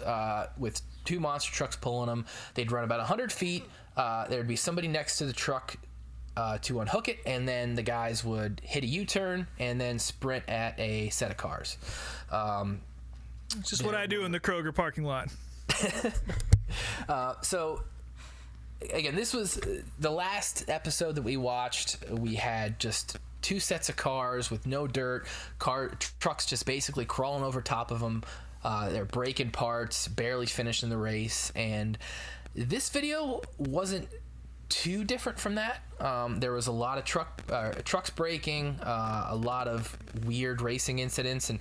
with 2 monster trucks pulling them, they'd run about 100 feet. There'd be somebody next to the truck to unhook it, and then the guys would hit a U-turn and then sprint at a set of cars. It's just what I do in the Kroger parking lot. So again, this was the last episode that we watched. We had just 2 sets of cars with no dirt, trucks just basically crawling over top of them. They're breaking parts, barely finishing the race, and this video wasn't too different from that. There was a lot of trucks breaking, a lot of weird racing incidents, and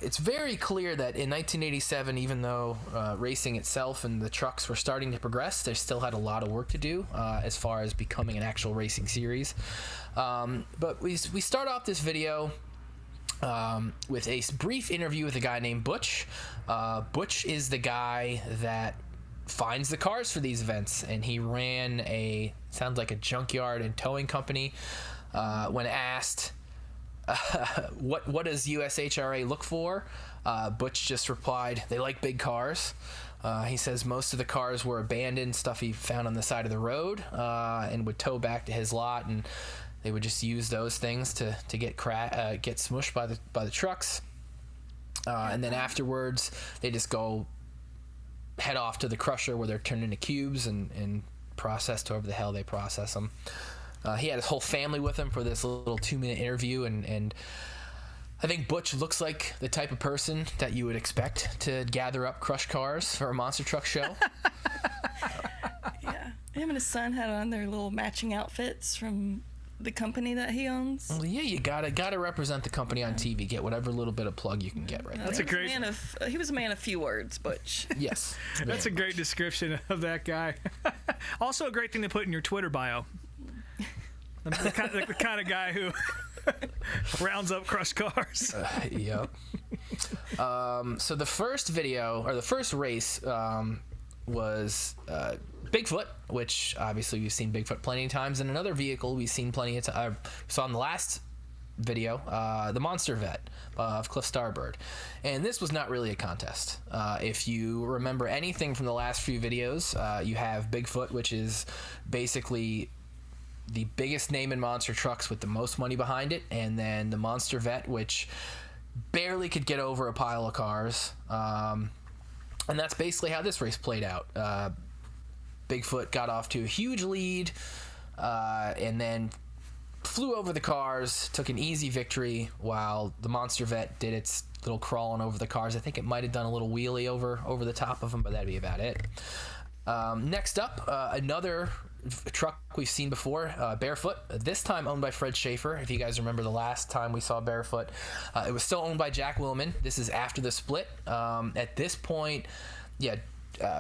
it's very clear that in 1987, even though racing itself and the trucks were starting to progress, they still had a lot of work to do as far as becoming an actual racing series. But we start off this video with a brief interview with a guy named Butch. Butch is the guy that finds the cars for these events, and he ran sounds like a junkyard and towing company. When asked what does USHRA look for, Butch just replied, they like big cars. He says most of the cars were abandoned, stuff he found on the side of the road, and would tow back to his lot, and they would just use those things to get smushed by the trucks. And then afterwards, they just head off to the crusher where they're turned into cubes and processed however the hell they process them. He had his whole family with him for this little 2-minute interview, and I think Butch looks like the type of person that you would expect to gather up crushed cars for a monster truck show. Yeah, him and his son had on their little matching outfits from the company that he owns. Well, yeah, you gotta represent the company on TV. Get whatever little bit of plug you can get right That's there. a great. He was a man of few words, Butch. Yes, That's a great description of that guy. Also, a great thing to put in your Twitter bio. The kind of guy who rounds up crushed cars. Yep. So the first video, or the first race, was Bigfoot, which obviously we've seen Bigfoot plenty of times, and another vehicle we've seen plenty of times. Saw in the last video, the Monster Vet of Cliff Starbird. And this was not really a contest. If you remember anything from the last few videos, you have Bigfoot, which is basically the biggest name in monster trucks with the most money behind it, and then the Monster Vet, which barely could get over a pile of cars. And that's basically how this race played out. Bigfoot got off to a huge lead, and then flew over the cars, took an easy victory, while the Monster Vet did its little crawling over the cars. I think it might have done a little wheelie over the top of them, but that'd be about it. Next up, another truck we've seen before, Barefoot, this time owned by Fred Schaefer. If you guys remember the last time we saw Barefoot, it was still owned by Jack Willman. This is after the split. At this point,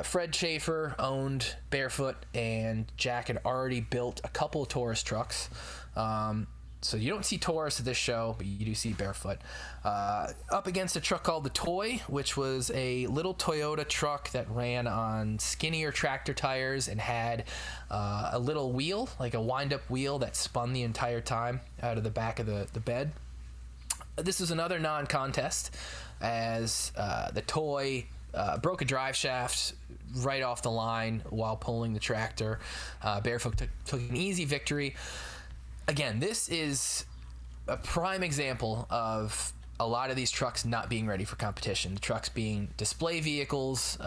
Fred Schaefer owned Barefoot, and Jack had already built a couple of Taurus trucks. So you don't see Taurus at this show, but you do see Barefoot. Up against a truck called the Toy, which was a little Toyota truck that ran on skinnier tractor tires and had a little wheel, like a wind-up wheel that spun the entire time out of the back of the bed. This is another non-contest, as the Toy broke a drive shaft right off the line while pulling the tractor. Barefoot took an easy victory. Again, this is a prime example of a lot of these trucks not being ready for competition. The trucks being display vehicles,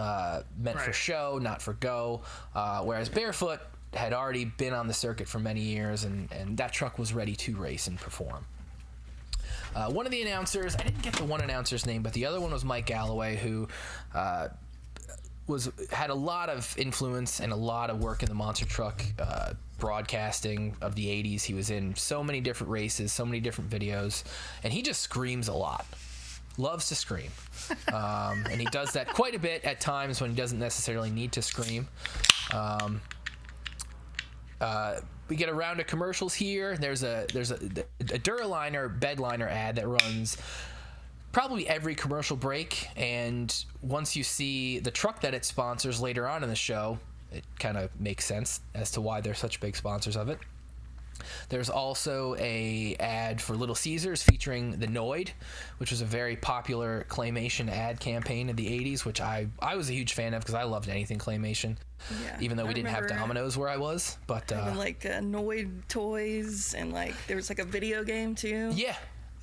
meant for show, not for go, whereas Barefoot had already been on the circuit for many years, and that truck was ready to race and perform. One of the announcers, I didn't get the one announcer's name, but the other one was Mike Galloway, who had a lot of influence and a lot of work in the monster truck broadcasting of the 80s. He was in so many different races, so many different videos, and he just screams a lot. Loves to scream. And he does that quite a bit at times when he doesn't necessarily need to scream. We get a round of commercials here. There's a Duraliner bedliner ad that runs probably every commercial break, and once you see the truck that it sponsors later on in the show, it kind of makes sense as to why they're such big sponsors of it. There's also a ad for Little Caesars featuring the Noid, which was a very popular claymation ad campaign in the 80s, which I was a huge fan of because I loved anything claymation. Yeah, even though we didn't have Domino's where I was. But even like Noid toys, and like there was like a video game too. Yeah.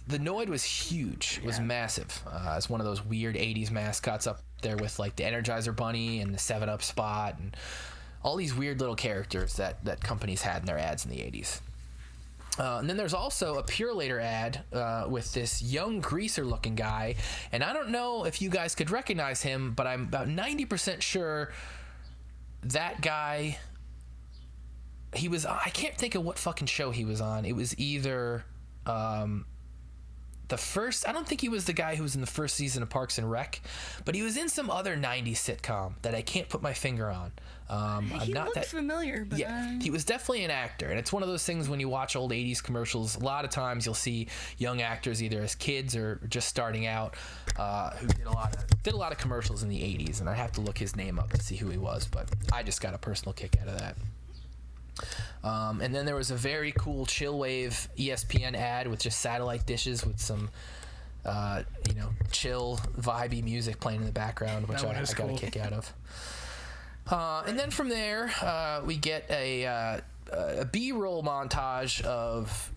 The Noid was huge. It was massive. It's one of those weird 80s mascots up there with like the Energizer Bunny and the 7-Up Spot and all these weird little characters that companies had in their ads in the 80s. And then there's also a Purelator ad with this young greaser-looking guy. And I don't know if you guys could recognize him, but I'm about 90% sure that guy... I can't think of what fucking show he was on. It was either... I don't think he was the guy who was in the first season of Parks and Rec, but he was in some other 90s sitcom that I can't put my finger on. He looked familiar, but... Yeah, he was definitely an actor, and it's one of those things when you watch old 80s commercials, a lot of times you'll see young actors either as kids or just starting out who did a lot of commercials in the 80s, and I have to look his name up to see who he was, but I just got a personal kick out of that. And then there was a very cool Chillwave ESPN ad with just satellite dishes with some chill, vibey music playing in the background, which I got a kick out of. And then from there, we get a B-roll montage of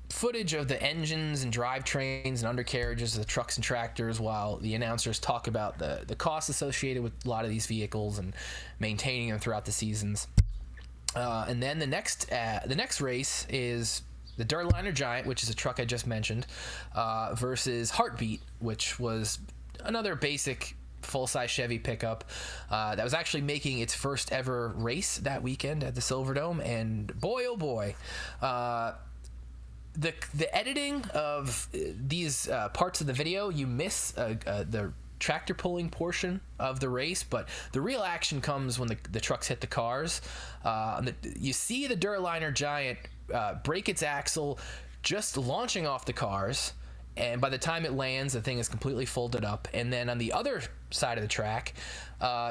footage of the engines and drivetrains and undercarriages of the trucks and tractors, while the announcers talk about the costs associated with a lot of these vehicles and maintaining them throughout the seasons. And then the next race is the Dirtliner Giant, which is a truck I just mentioned, versus Heartbeat, which was another basic full-size Chevy pickup that was actually making its first ever race that weekend at the Silverdome. And boy, oh boy, the editing of these parts of the video, you miss the tractor pulling portion of the race, but the real action comes when the trucks hit the cars. You see the Dirtliner Giant break its axle just launching off the cars, and by the time it lands, the thing is completely folded up. And then on the other side of the track,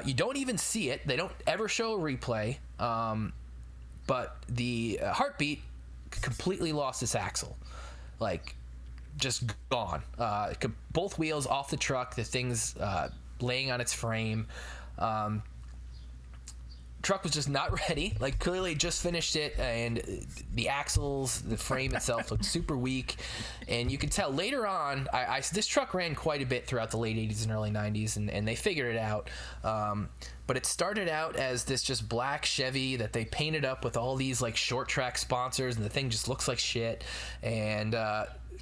you don't even see it. They don't ever show a replay, but the Heartbeat completely lost its axle, like just gone. Both wheels off the truck, the thing's laying on its frame. Truck was just not ready, like clearly just finished it, and the axles, the frame itself looked super weak. And you could tell later on, this truck ran quite a bit throughout the late 80s and early 90s, and they figured it out. But it started out as this just black Chevy that they painted up with all these like short track sponsors, and the thing just looks like shit. And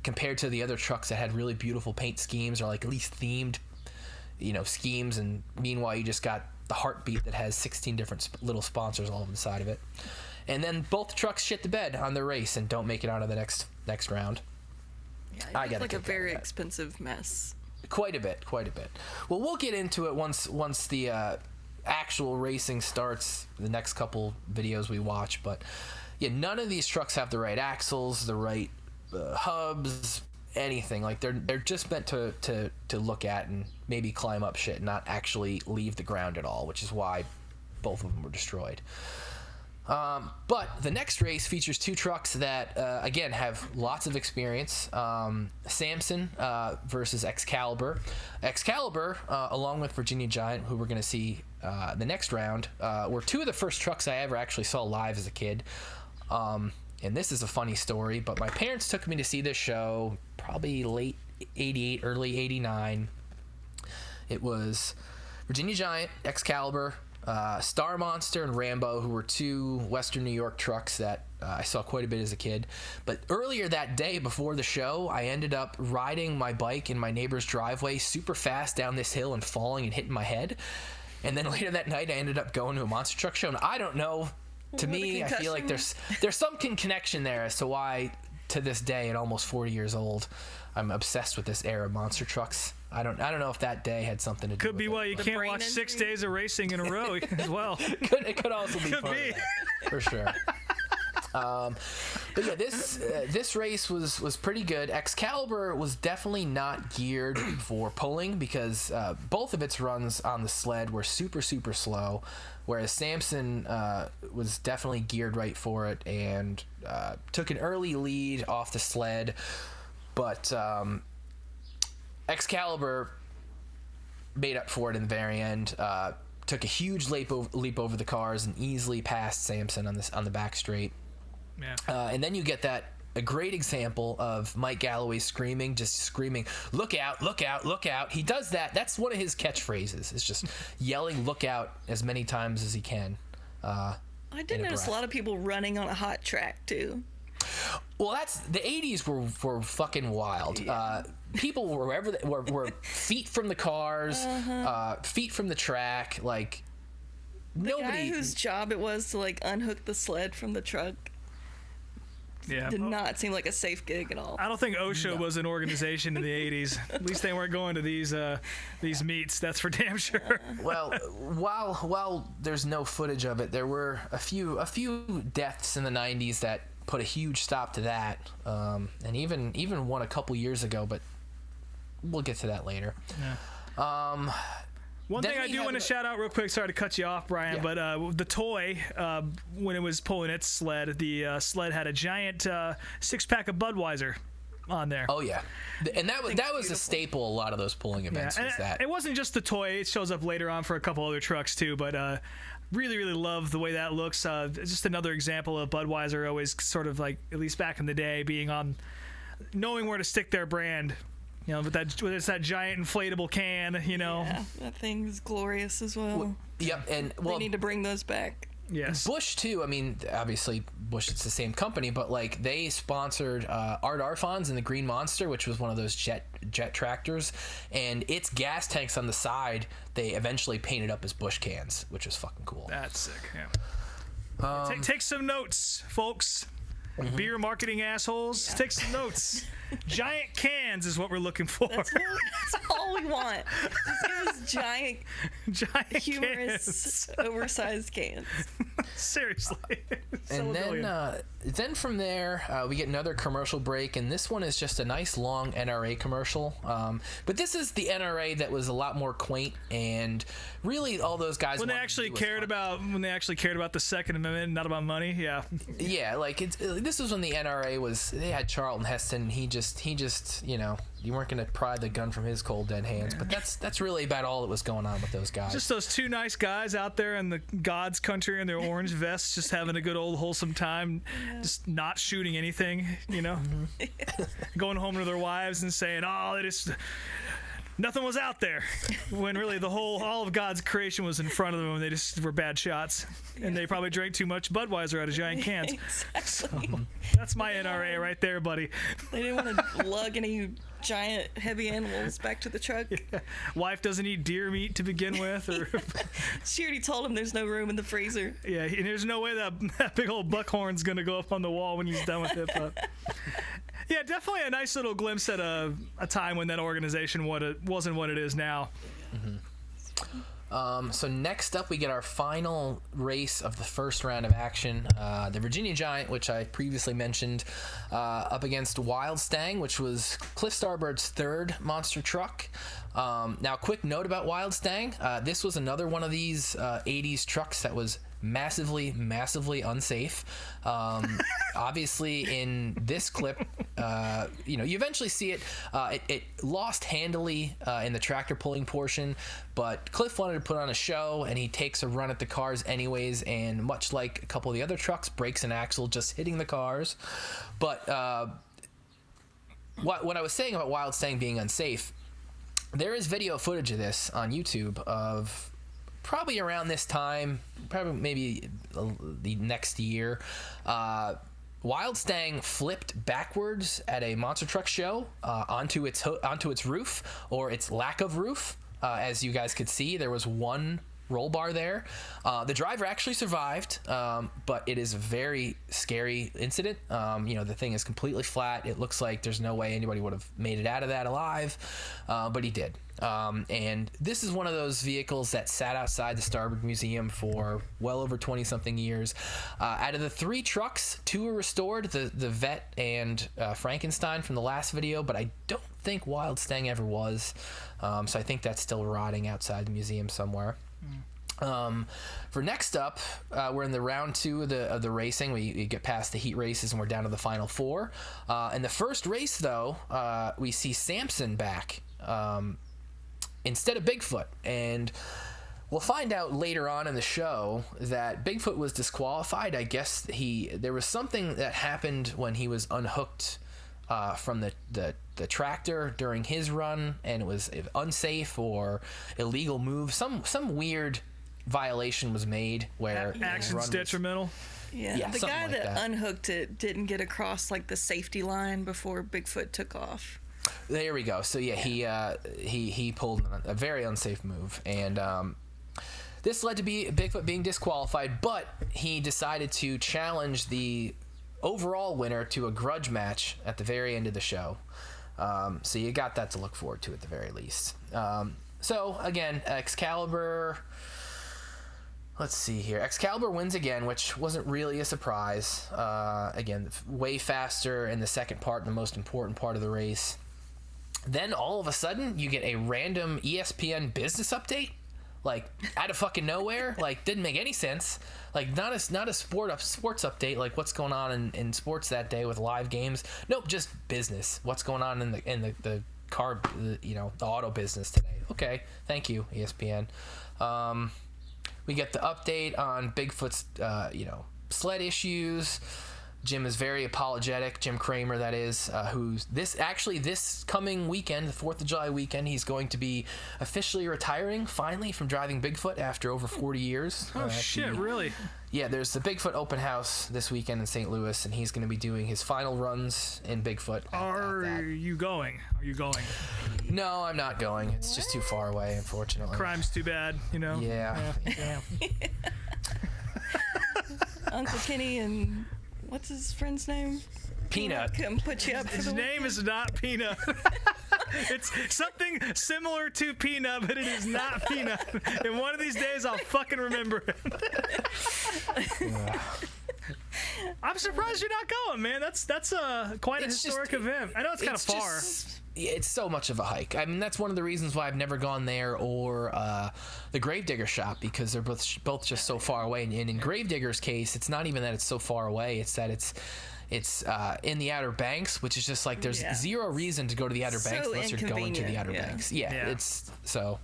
compared to the other trucks that had really beautiful paint schemes, or like at least themed, schemes, and meanwhile you just got the Heartbeat that has 16 different little sponsors all over the side of it. And then both trucks shit the bed on their race and don't make it out of the next round. Yeah, it's like a very expensive mess. Quite a bit. Well, we'll get into it once the actual racing starts, the next couple videos we watch. But yeah, none of these trucks have the right axles, the right hubs, anything. Like they're just meant to look at and maybe climb up shit, not actually leave the ground at all, which is why both of them were destroyed. But the next race features two trucks that again have lots of experience. Samson versus Excalibur. Excalibur, along with Virginia Giant, who we're going to see the next round, were two of the first trucks I ever actually saw live as a kid. And this is a funny story, but my parents took me to see this show probably late 88, early 89. It was Virginia Giant, Excalibur, Star Monster, and Rambo, who were two Western New York trucks that I saw quite a bit as a kid. But earlier that day before the show, I ended up riding my bike in my neighbor's driveway super fast down this hill and falling and hitting my head. And then later that night, I ended up going to a monster truck show, and I don't know. To me, I feel like there's some connection there as to why, to this day, at almost 40 years old, I'm obsessed with this era of monster trucks. I don't know if that day had something to do with it. Could be why you can't watch 6 days of racing in a row as well. It could also be part of that, for sure. But yeah, this race was pretty good. Excalibur was definitely not geared for pulling because both of its runs on the sled were super slow, whereas Samson was definitely geared right for it and took an early lead off the sled. But Excalibur made up for it in the very end. Took a huge leap over the cars and easily passed Samson on the back straight. Yeah. And then you get a great example of Mike Galloway screaming, "Look out, look out, look out." He does that. That's one of his catchphrases. It's just yelling, "Look out," as many times as he can. I did notice a lot of people running on a hot track, too. Well, the 80s were fucking wild. Yeah. People were feet from the cars, feet from the track. Like, nobody. The guy whose job it was to, like, unhook the sled from the truck. Yeah. Did not seem like a safe gig at all. I don't think OSHA was an organization in the 80s. At least they weren't going to these meets. That's for damn sure. Well, while there's no footage of it, there were a few deaths in the 90s that put a huge stop to that, and even one a couple years ago. But we'll get to that later. Yeah. One thing I do want to shout out real quick, sorry to cut you off, Brian, yeah. But the toy, when it was pulling its sled, the sled had a giant 6-pack of Budweiser on there. Oh yeah, and that was a staple. A lot of those pulling events was that. It wasn't just the toy; it shows up later on for a couple other trucks too. But really love the way that looks. It's just another example of Budweiser always sort of like, at least back in the day, being on, knowing where to stick their brand. You know, with it's that giant inflatable can. You know, Yeah, that thing's glorious as well. Yep, and They need to bring those back. yes. Busch too. I mean, obviously Busch, it's the same company, but like they sponsored Art Arfons and the Green Monster, which was one of those jet tractors, and its gas tanks on the side they eventually painted up as Busch cans, which was fucking cool. That's sick. Yeah. Take some notes, folks. Beer marketing assholes. Take some notes. Giant cans is what we're looking for. That's all we want. Just give us Giant humorous, cans. oversized cans. Seriously. And Silverdome. then from there, we get another commercial break, and this one is just a nice long NRA commercial. But this is the NRA that was a lot more quaint, and really all those guys when they actually cared about the Second Amendment, not about money. Yeah. Yeah, like this was when the NRA they had Charlton Heston. He just you weren't gonna pry the gun from his cold dead hands. But that's really about all that was going on with those guys. Just those two nice guys out there in the God's country in their orange vests, just having a good old wholesome time, just not shooting anything, you know, going home to their wives and saying, "Oh, nothing was out there," when really all of God's creation was in front of them, and they just were bad shots, and they probably drank too much Budweiser out of giant cans. Exactly. So, that's my NRA right there, buddy. They didn't want to lug any giant heavy animals back to the truck. Wife doesn't eat deer meat to begin with, or She already told him there's no room in the freezer. yeah, and there's no way that big old buckhorn's gonna go up on the wall when he's done with it. But yeah, definitely a nice little glimpse at a time when that organization wasn't what it is now. So next up, we get our final race of the first round of action. The Virginia Giant, which I previously mentioned, up against Wild Stang, which was Cliff Starbird's third monster truck. Now, quick note about Wild Stang. This was another one of these 80s trucks that was massively unsafe. Obviously in this clip, you eventually see it. It lost handily in the tractor pulling portion, but Cliff wanted to put on a show, and he takes a run at the cars anyways, and much like a couple of the other trucks, breaks an axle just hitting the cars. But what I was saying about Wild Stang being unsafe, there is video footage of this on YouTube of probably around this time, probably maybe the next year. Wild Stang flipped backwards at a monster truck show onto its roof, or its lack of roof. As you guys could see, there was one roll bar there. The driver actually survived, but it is a very scary incident. The thing is completely flat. It looks like there's no way anybody would have made it out of that alive, but he did. And this is one of those vehicles that sat outside the Starboard Museum for well over 20-something years. Out of the 3 trucks, 2 were restored, the Vet and Frankenstein from the last video, but I don't think Wild Stang ever was. So I think that's still rotting outside the museum somewhere. For next up, we're in the round 2 of the racing. We get past the heat races and we're down to the final 4. In the first race, though, we see Samson back instead of Bigfoot, and we'll find out later on in the show that Bigfoot was disqualified. I guess there was something that happened when he was unhooked from the tractor during his run, and it was unsafe or illegal move. Some weird violation was made where Action's detrimental. Yeah, the guy like that that unhooked it didn't get across like the safety line before Bigfoot took off. There we go. So yeah, he pulled a very unsafe move, and this led to Bigfoot being disqualified. But he decided to challenge the overall winner to a grudge match at the very end of the show. So you got that to look forward to at the very least. So again, Excalibur. Let's see here. Excalibur wins again, which wasn't really a surprise. Again, way faster in the second part, the most important part of the race. Then all of a sudden, you get a random ESPN business update like out of fucking nowhere. Like, didn't make any sense. Like, not a sports update, like what's going on in sports that day with live games. Nope, just business. What's going on in the car, the auto business today. Okay, thank you, ESPN. We get the update on Bigfoot's sled issues. Jim is very apologetic. Jim Cramer, that is, who's this coming weekend, the 4th of July weekend, he's going to be officially retiring finally from driving Bigfoot after over 40 years. Oh shit, really? Yeah, there's the Bigfoot open house this weekend in St. Louis, and he's going to be doing his final runs in Bigfoot. Are you going? No, I'm not going. It's just too far away, unfortunately. Crime's too bad, Yeah. Damn. Uncle Kenny and what's his friend's name? Peanut. Come put you up for His the name is not Peanut. It's something similar to Peanut, but it is not Peanut. And one of these days, I'll fucking remember it. I'm surprised you're not going, man. That's quite a historic event. I know it's kind of far. It's so much of a hike. I mean, that's one of the reasons why I've never gone there or the Gravedigger shop, because they're both just so far away. And in Gravedigger's case, it's not even that it's so far away. It's that it's in the Outer Banks, which is just like there's zero reason to go to the Outer Banks unless you're going to the Outer Banks. Yeah, it's so.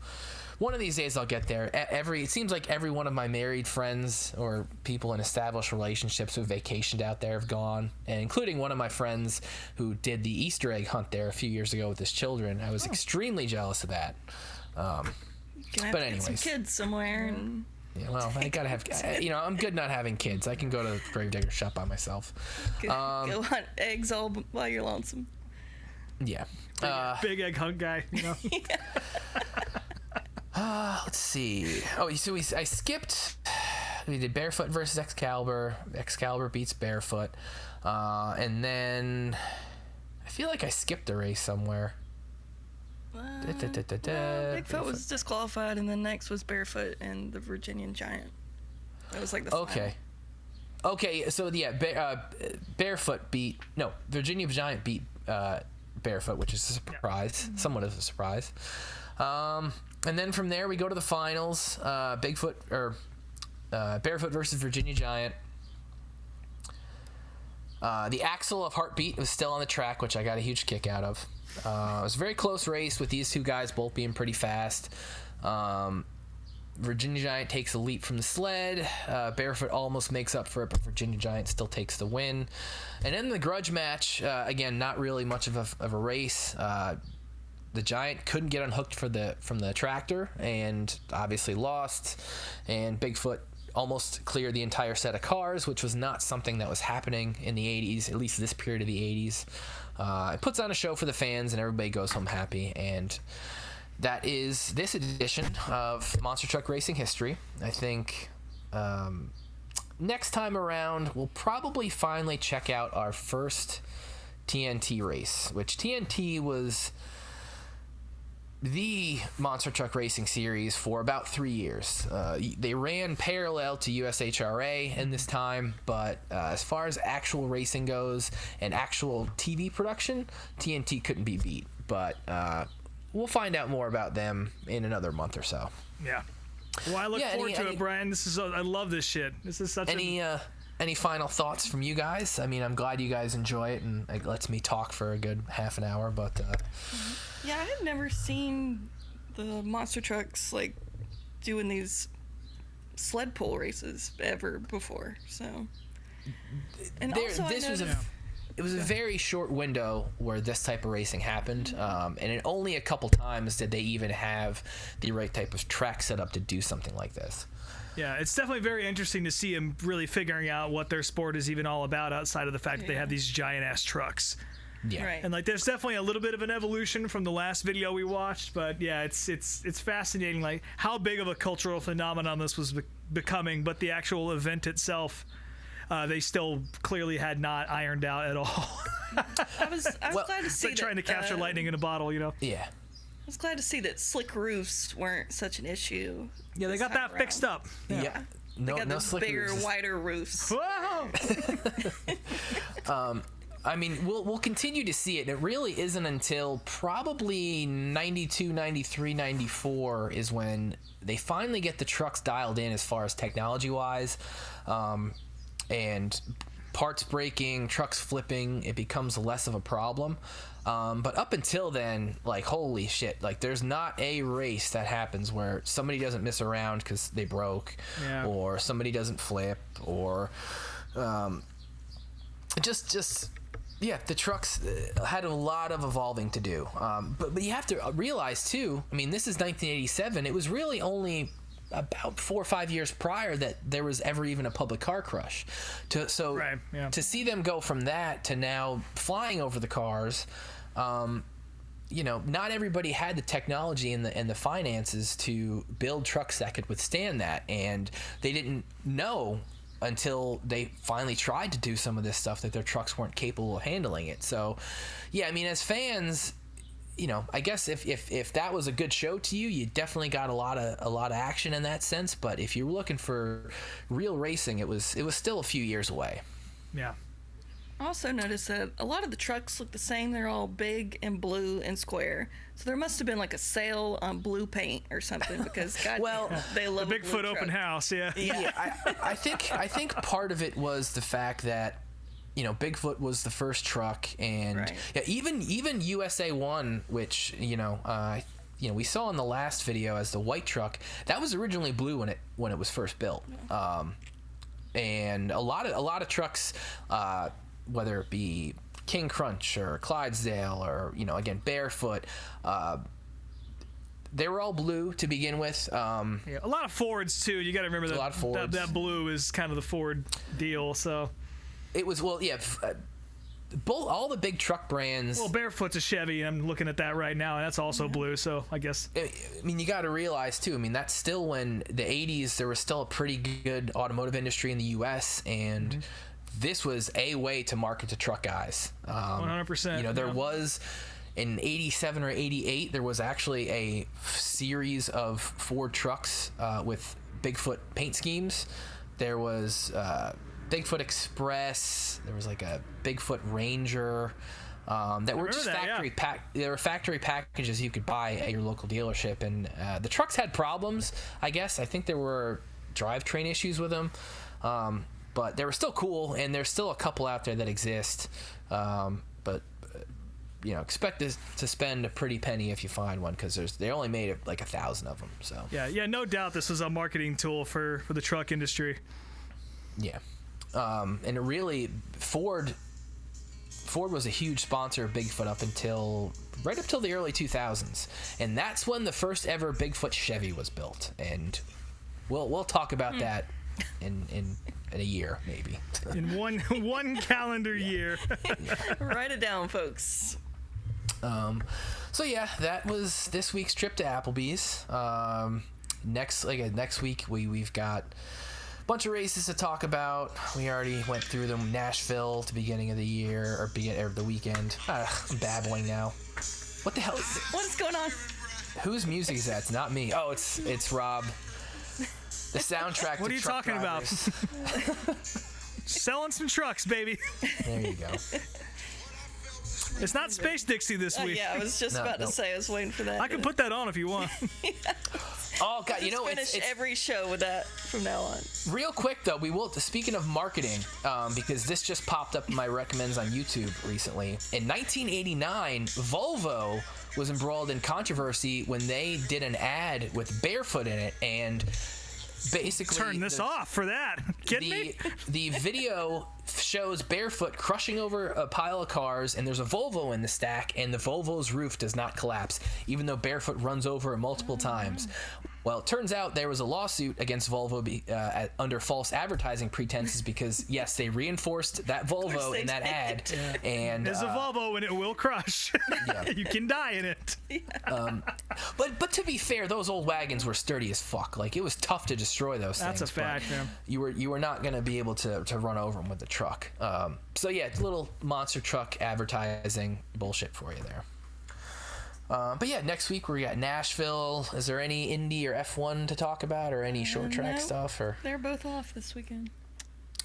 One of these days I'll get there. It seems like every one of my married friends or people in established relationships who vacationed out there have gone, and including one of my friends who did the Easter egg hunt there a few years ago with his children. I was extremely jealous of that. But anyways, get some kids somewhere. And yeah, well, I gotta have. I'm good not having kids. I can go to the Gravedigger shop by myself. go hunt eggs all while you're lonesome. Yeah. Big egg hunt guy, Let's see. Oh, so I skipped. We did Barefoot versus Excalibur. Excalibur beats Barefoot. And then I feel like I skipped a race somewhere. Bigfoot was disqualified, and then next was Barefoot and the Virginian Giant. That was like the final. Okay, so Barefoot beat... No, Virginia Giant beat Barefoot, which is a surprise. Yeah. Somewhat of a surprise. And then from there we go to the finals. Barefoot versus Virginia Giant. The axle of Heartbeat was still on the track, which I got a huge kick out of. It was a very close race with these two guys both being pretty fast. Virginia Giant takes a leap from the sled. Barefoot almost makes up for it, but Virginia Giant still takes the win. And then the grudge match, again, not really much of a race. The Giant couldn't get unhooked from the tractor and obviously lost. And Bigfoot almost cleared the entire set of cars, which was not something that was happening in the 80s, at least this period of the 80s. It puts on a show for the fans, and everybody goes home happy. And that is this edition of Monster Truck Racing History. I think next time around, we'll probably finally check out our first TNT race, which TNT was the Monster Truck Racing Series for about 3 years. They ran parallel to USHRA in this time, but as far as actual racing goes and actual TV production, TNT couldn't be beat. But we'll find out more about them in another month or so. Yeah. Well, I look forward to it, Brien. I love this shit. This is such any final thoughts from you guys? I mean, I'm glad you guys enjoy it, and it lets me talk for a good half an hour, but... Yeah, I had never seen the monster trucks, like, doing these sled pull races ever before, so... And it was a very short window where this type of racing happened, and only a couple times did they even have the right type of track set up to do something like this. Yeah, it's definitely very interesting to see them really figuring out what their sport is even all about outside of the fact that they have these giant-ass trucks. Yeah. Right. And like, there's definitely a little bit of an evolution from the last video we watched, but yeah, it's fascinating, like how big of a cultural phenomenon this was becoming, but the actual event itself, they still clearly had not ironed out at all. I was glad to see like trying to capture lightning in a bottle, Yeah. I was glad to see that slick roofs weren't such an issue. Yeah, they got that fixed up. Yeah. They got no those slick bigger, roofs. wider roofs. Whoa! I mean, we'll continue to see it. And it really isn't until probably 92, 93, 94 is when they finally get the trucks dialed in as far as technology-wise, and parts breaking, trucks flipping. It becomes less of a problem. But up until then, like, holy shit, like, there's not a race that happens where somebody doesn't miss around because they broke, or somebody doesn't flip, or the trucks had a lot of evolving to do. But you have to realize, too, I mean, this is 1987. It was really only about 4 or 5 years prior that there was ever even a public car crush. To see them go from that to now flying over the cars, not everybody had the technology and the finances to build trucks that could withstand that, and they didn't know until they finally tried to do some of this stuff that their trucks weren't capable of handling it. So, yeah, I mean, as fans, I guess if that was a good show to you, you definitely got a lot of action in that sense. But if you were looking for real racing, it was still a few years away. Yeah. I also noticed that a lot of the trucks look the same. They're all big and blue and square. So there must have been like a sale on blue paint or something, because God, they love the Bigfoot open house. Yeah. I think part of it was the fact that Bigfoot was the first truck, and even USA 1, which we saw in the last video as the white truck, that was originally blue when it was first built. And a lot of trucks, whether it be King Crunch or Clydesdale or again Barefoot, they were all blue to begin with. A lot of Fords too. You got to remember that that blue is kind of the Ford deal. So it was all the big truck brands. Well, Barefoot's a Chevy. I'm looking at that right now, and that's also blue. So I guess. I mean, you got to realize too. I mean, that's still when the '80s. There was still a pretty good automotive industry in the U.S. and this was a way to market to truck guys. 100%. There was in '87 or '88. There was actually a series of Ford trucks with Bigfoot paint schemes. There was Bigfoot Express. There was like a Bigfoot Ranger that were just factory There were factory packages you could buy at your local dealership, and the trucks had problems. I guess I think there were drivetrain issues with them, but they were still cool, and there's still a couple out there that exist. But expect to spend a pretty penny if you find one, because they only made like 1,000 of them. So yeah, no doubt this was a marketing tool for the truck industry. Yeah. And it really, Ford was a huge sponsor of Bigfoot right up till the early 2000s, and that's when the first ever Bigfoot Chevy was built. And we'll talk about that in a year, maybe. In one calendar year. Write it down, folks. So yeah, that was this week's trip to Applebee's. Next week we've got bunch of races to talk about. We already went through them. Nashville to beginning of the year, or the weekend. I'm babbling now. What the hell? What is going on? Whose music is that? It's not me. Oh, it's Rob. The soundtrack. What are you talking about? Selling some trucks, baby. There you go. It's not Space Dixie this week. Yeah, I was just about to say. I was waiting for that. I can put that on if you want. Oh God, finish every show with that from now on. Real quick though, we will. Speaking of marketing, because this just popped up in my recommends on YouTube recently. In 1989, Volvo was embroiled in controversy when they did an ad with Barefoot in it, and basically turn this off for that. Kidding me? The video shows Barefoot crushing over a pile of cars, and there's a Volvo in the stack, and the Volvo's roof does not collapse, even though Barefoot runs over it multiple times. Well, it turns out there was a lawsuit against Volvo under false advertising pretenses, because yes, they reinforced that Volvo in that ad, and there's a Volvo and it will crush. Yeah. You can die in it. Yeah. But to be fair, those old wagons were sturdy as fuck. Like, it was tough to destroy those things. That's a fact, man. You were not going to be able to run over them with the truck. So yeah, little monster truck advertising bullshit for you there. But yeah, next week we got Nashville. Is there any Indy or F1 to talk about, or any short track stuff? Or they're both off this weekend.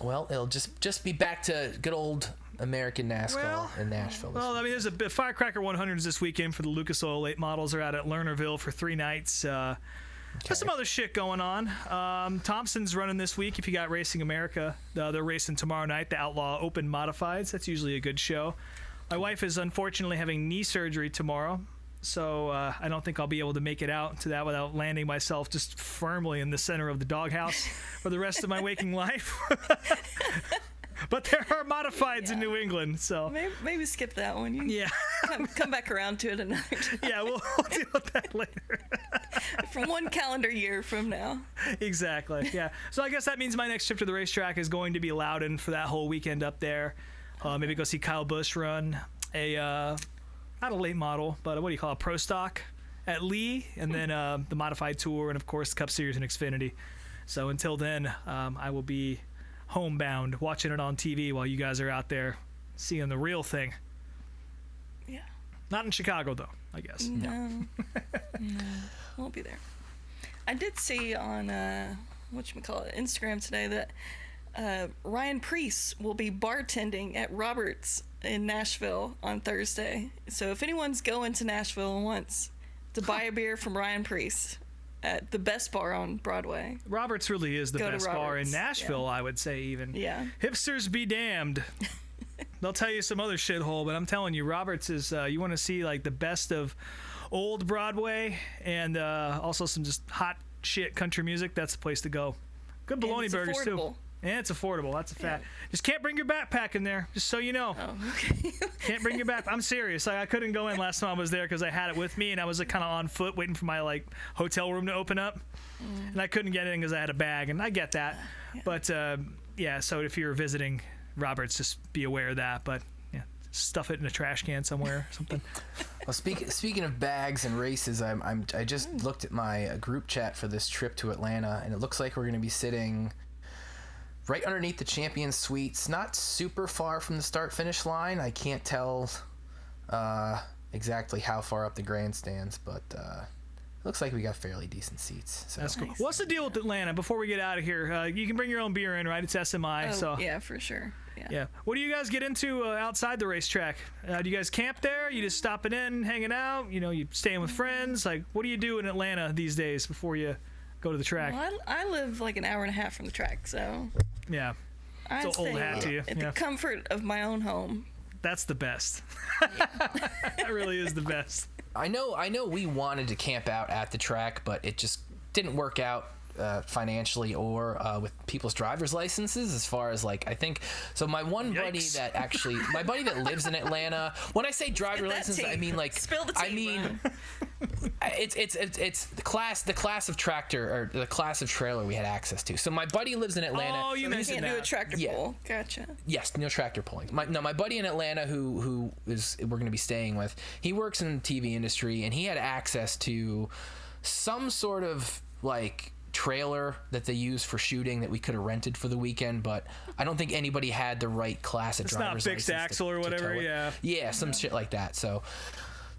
Well, it'll just be back to good old American NASCAR in Nashville. Well, I mean, there's a bit Firecracker 100s this weekend for the Lucas Oil late models. Are out at Lernerville for 3 nights. There's some other shit going on. Thompson's running this week. If you got Racing America, they're racing tomorrow night, the Outlaw Open Modifieds. That's usually a good show. My wife is unfortunately having knee surgery tomorrow, so I don't think I'll be able to make it out to that without landing myself just firmly in the center of the doghouse for the rest of my waking life. But there are modifieds in New England, so maybe skip that one. Come back around to it another time. Yeah, we'll deal with that later. From 1 calendar year from now. Exactly. Yeah. So I guess that means my next trip to the racetrack is going to be Loudon for that whole weekend up there. Maybe go see Kyle Busch run not a late model, but what do you call it, a pro stock at Lee, and then the modified tour, and of course the Cup Series and Xfinity. So until then, I will be homebound, watching it on TV while you guys are out there seeing the real thing. Yeah. Not in Chicago though, I guess. No. Won't be there. I did see on Instagram today that Ryan Preece will be bartending at Roberts in Nashville on Thursday. So if anyone's going to Nashville and wants to buy a beer from Ryan Preece at the best bar on Broadway. Roberts really is the best bar in Nashville, I would say even. Yeah. Hipsters be damned. They'll tell you some other shithole, but I'm telling you, Roberts is, you want to see like the best of old Broadway and also some just hot shit country music, that's the place to go. Good bologna burgers affordable. Too. And it's affordable. That's a fact. Just can't bring your backpack in there, just so you know. Oh, okay. Can't bring your backpack. I'm serious. I couldn't go in last time I was there because I had it with me, and I was kind of on foot waiting for my hotel room to open up, and I couldn't get in because I had a bag, and I get that. Yeah. But so if you're visiting Roberts, just be aware of that. But yeah, stuff it in a trash can somewhere or something. Well, speaking of bags and races, I just looked at my group chat for this trip to Atlanta, and it looks like we're going to be sitting right underneath the Champions Suites, not super far from the start-finish line. I can't tell exactly how far up the grandstands, but it looks like we got fairly decent seats. So. That's cool. Nice. What's the deal with Atlanta? Before we get out of here, you can bring your own beer in, right? It's SMI. Oh, so yeah, for sure. Yeah. What do you guys get into outside the racetrack? Do you guys camp there? You just stopping in, hanging out? You staying with friends? Like, what do you do in Atlanta these days before you go to the track? Well, I live like an hour and a half from the track, so yeah, it's an old hat to you. At the comfort of my own home. That's the best. That really is the best. I know we wanted to camp out at the track, but it just didn't work out financially or with people's driver's licenses, as far as I think so. My one buddy my buddy that lives in Atlanta, when I say driver license, I mean spill the tea, I mean it's the class of tractor, or the class of trailer we had access to. So my buddy lives in Atlanta. Oh, you can't do a tractor pull. Gotcha. Yes, no tractor pulling. My buddy in Atlanta who is we're going to be staying with, he works in the TV industry, and he had access to some sort of trailer that they use for shooting that we could have rented for the weekend, but I don't think anybody had the right class of driver's license. It's not fixed axle or whatever, yeah. Yeah, some shit like that. So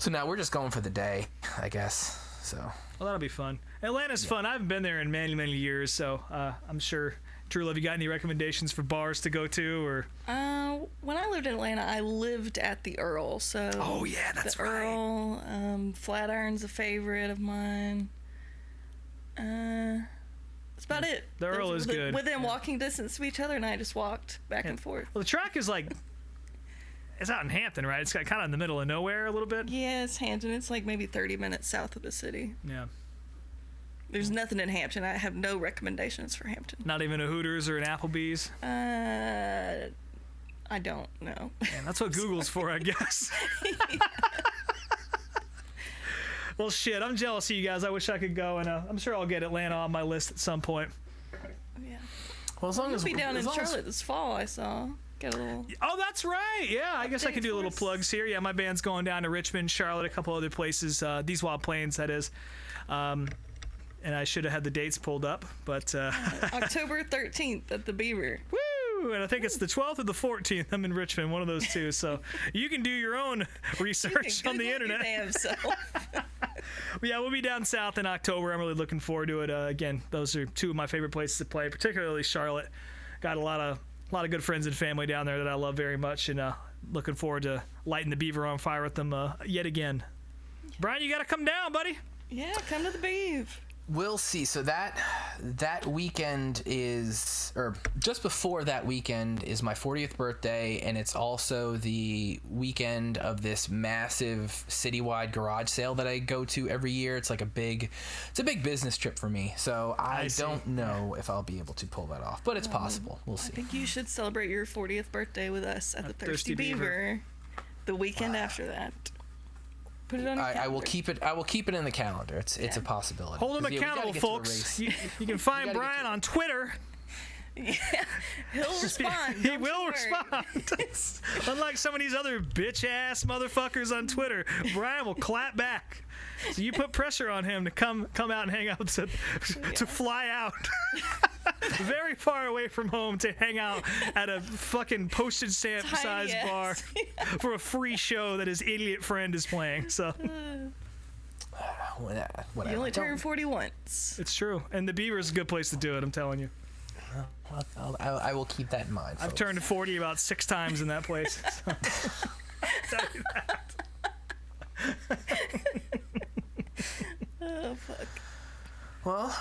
now we're just going for the day, I guess. So. Well, that'll be fun. Atlanta's fun. I haven't been there in many, many years, so I'm sure. True Love, you got any recommendations for bars to go to, or? When I lived in Atlanta, I lived at the Earl, so. Oh yeah, that's the right. Earl, Flatiron's a favorite of mine. That's about it. The Earl is good. Within walking distance of each other, and I just walked back and forth. Well, the track is it's out in Hampton, right? It's kind of in the middle of nowhere a little bit. Yeah, it's Hampton. It's maybe 30 minutes south of the city. Yeah. There's nothing in Hampton. I have no recommendations for Hampton. Not even a Hooters or an Applebee's? I don't know. Man, that's what Google's for, I guess. Well, shit, I'm jealous of you guys. I wish I could go, and I'm sure I'll get Atlanta on my list at some point. Yeah. Well, as long as we'll be down in Charlotte this fall, I saw. Get a little. Oh, that's right. Yeah, I guess I could do a little plugs here. Yeah, my band's going down to Richmond, Charlotte, a couple other places. These Wild Plains, that is. And I should have had the dates pulled up, but October 13th at the Beaver. Woo! And I think it's the 12th or the 14th. I'm in Richmond, one of those two. So you can do your own research on the internet. Yeah, we'll be down south in October. I'm really looking forward to it. Again, those are two of my favorite places to play, particularly Charlotte. Got a lot of A lot of good friends and family down there that I love very much, and looking forward to lighting the Beaver on fire with them yet again. Brien, you got to come down, buddy. Yeah, come to the Beav. We'll see. So that weekend is, or just before that weekend is my 40th birthday, and it's also the weekend of this massive citywide garage sale that I go to every year. It's like a big business trip for me. So I don't know if I'll be able to pull that off, but it's possible. We'll see. I think you should celebrate your 40th birthday with us at the Thirsty Beaver the weekend after that. Put it on your I will keep it. I will keep it in the calendar. It's a possibility. Hold him accountable, folks. You can find Brien on Twitter. Yeah, he'll respond. He will respond. Unlike some of these other bitch-ass motherfuckers on Twitter, Brien will clap back. So you put pressure on him to come out and hang out, to fly out very far away from home to hang out at a fucking postage stamp size bar for a free show that his idiot friend is playing. So whatever. You only turn 40 once. It's true, and the Beaver is a good place to do it. I'm telling you. I will keep that in mind. I've turned 40 about 6 times in that place. So. Tell you that. Oh, fuck. Well,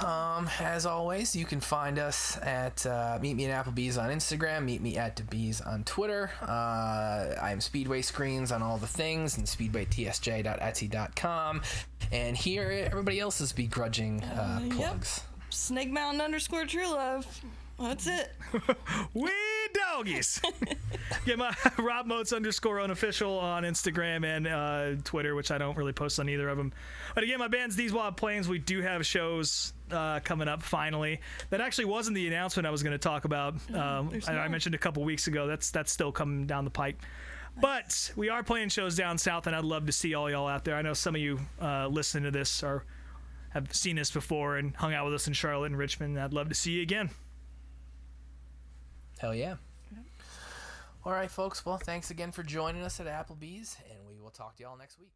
as always, you can find us at Meet Me at Applebee's on Instagram, Meet Me at DeBees on Twitter. I'm Speedway Screens on all the things, and speedwaytsj.etsy.com. And here, everybody else's begrudging plugs. Snake Mountain _ True Love. That's it. We doggies. Get my Rob Motes _ unofficial on Instagram and Twitter, which I don't really post on either of them. But again, my band's These Wild Plains. We do have shows coming up finally. That actually wasn't the announcement I was going to talk about. I mentioned a couple weeks ago. That's still coming down the pike. But we are playing shows down south, and I'd love to see all y'all out there. I know some of you listening to this have seen us before and hung out with us in Charlotte and Richmond. I'd love to see you again. Hell yeah. All right, folks. Well, thanks again for joining us at Applebee's, and we will talk to y'all next week.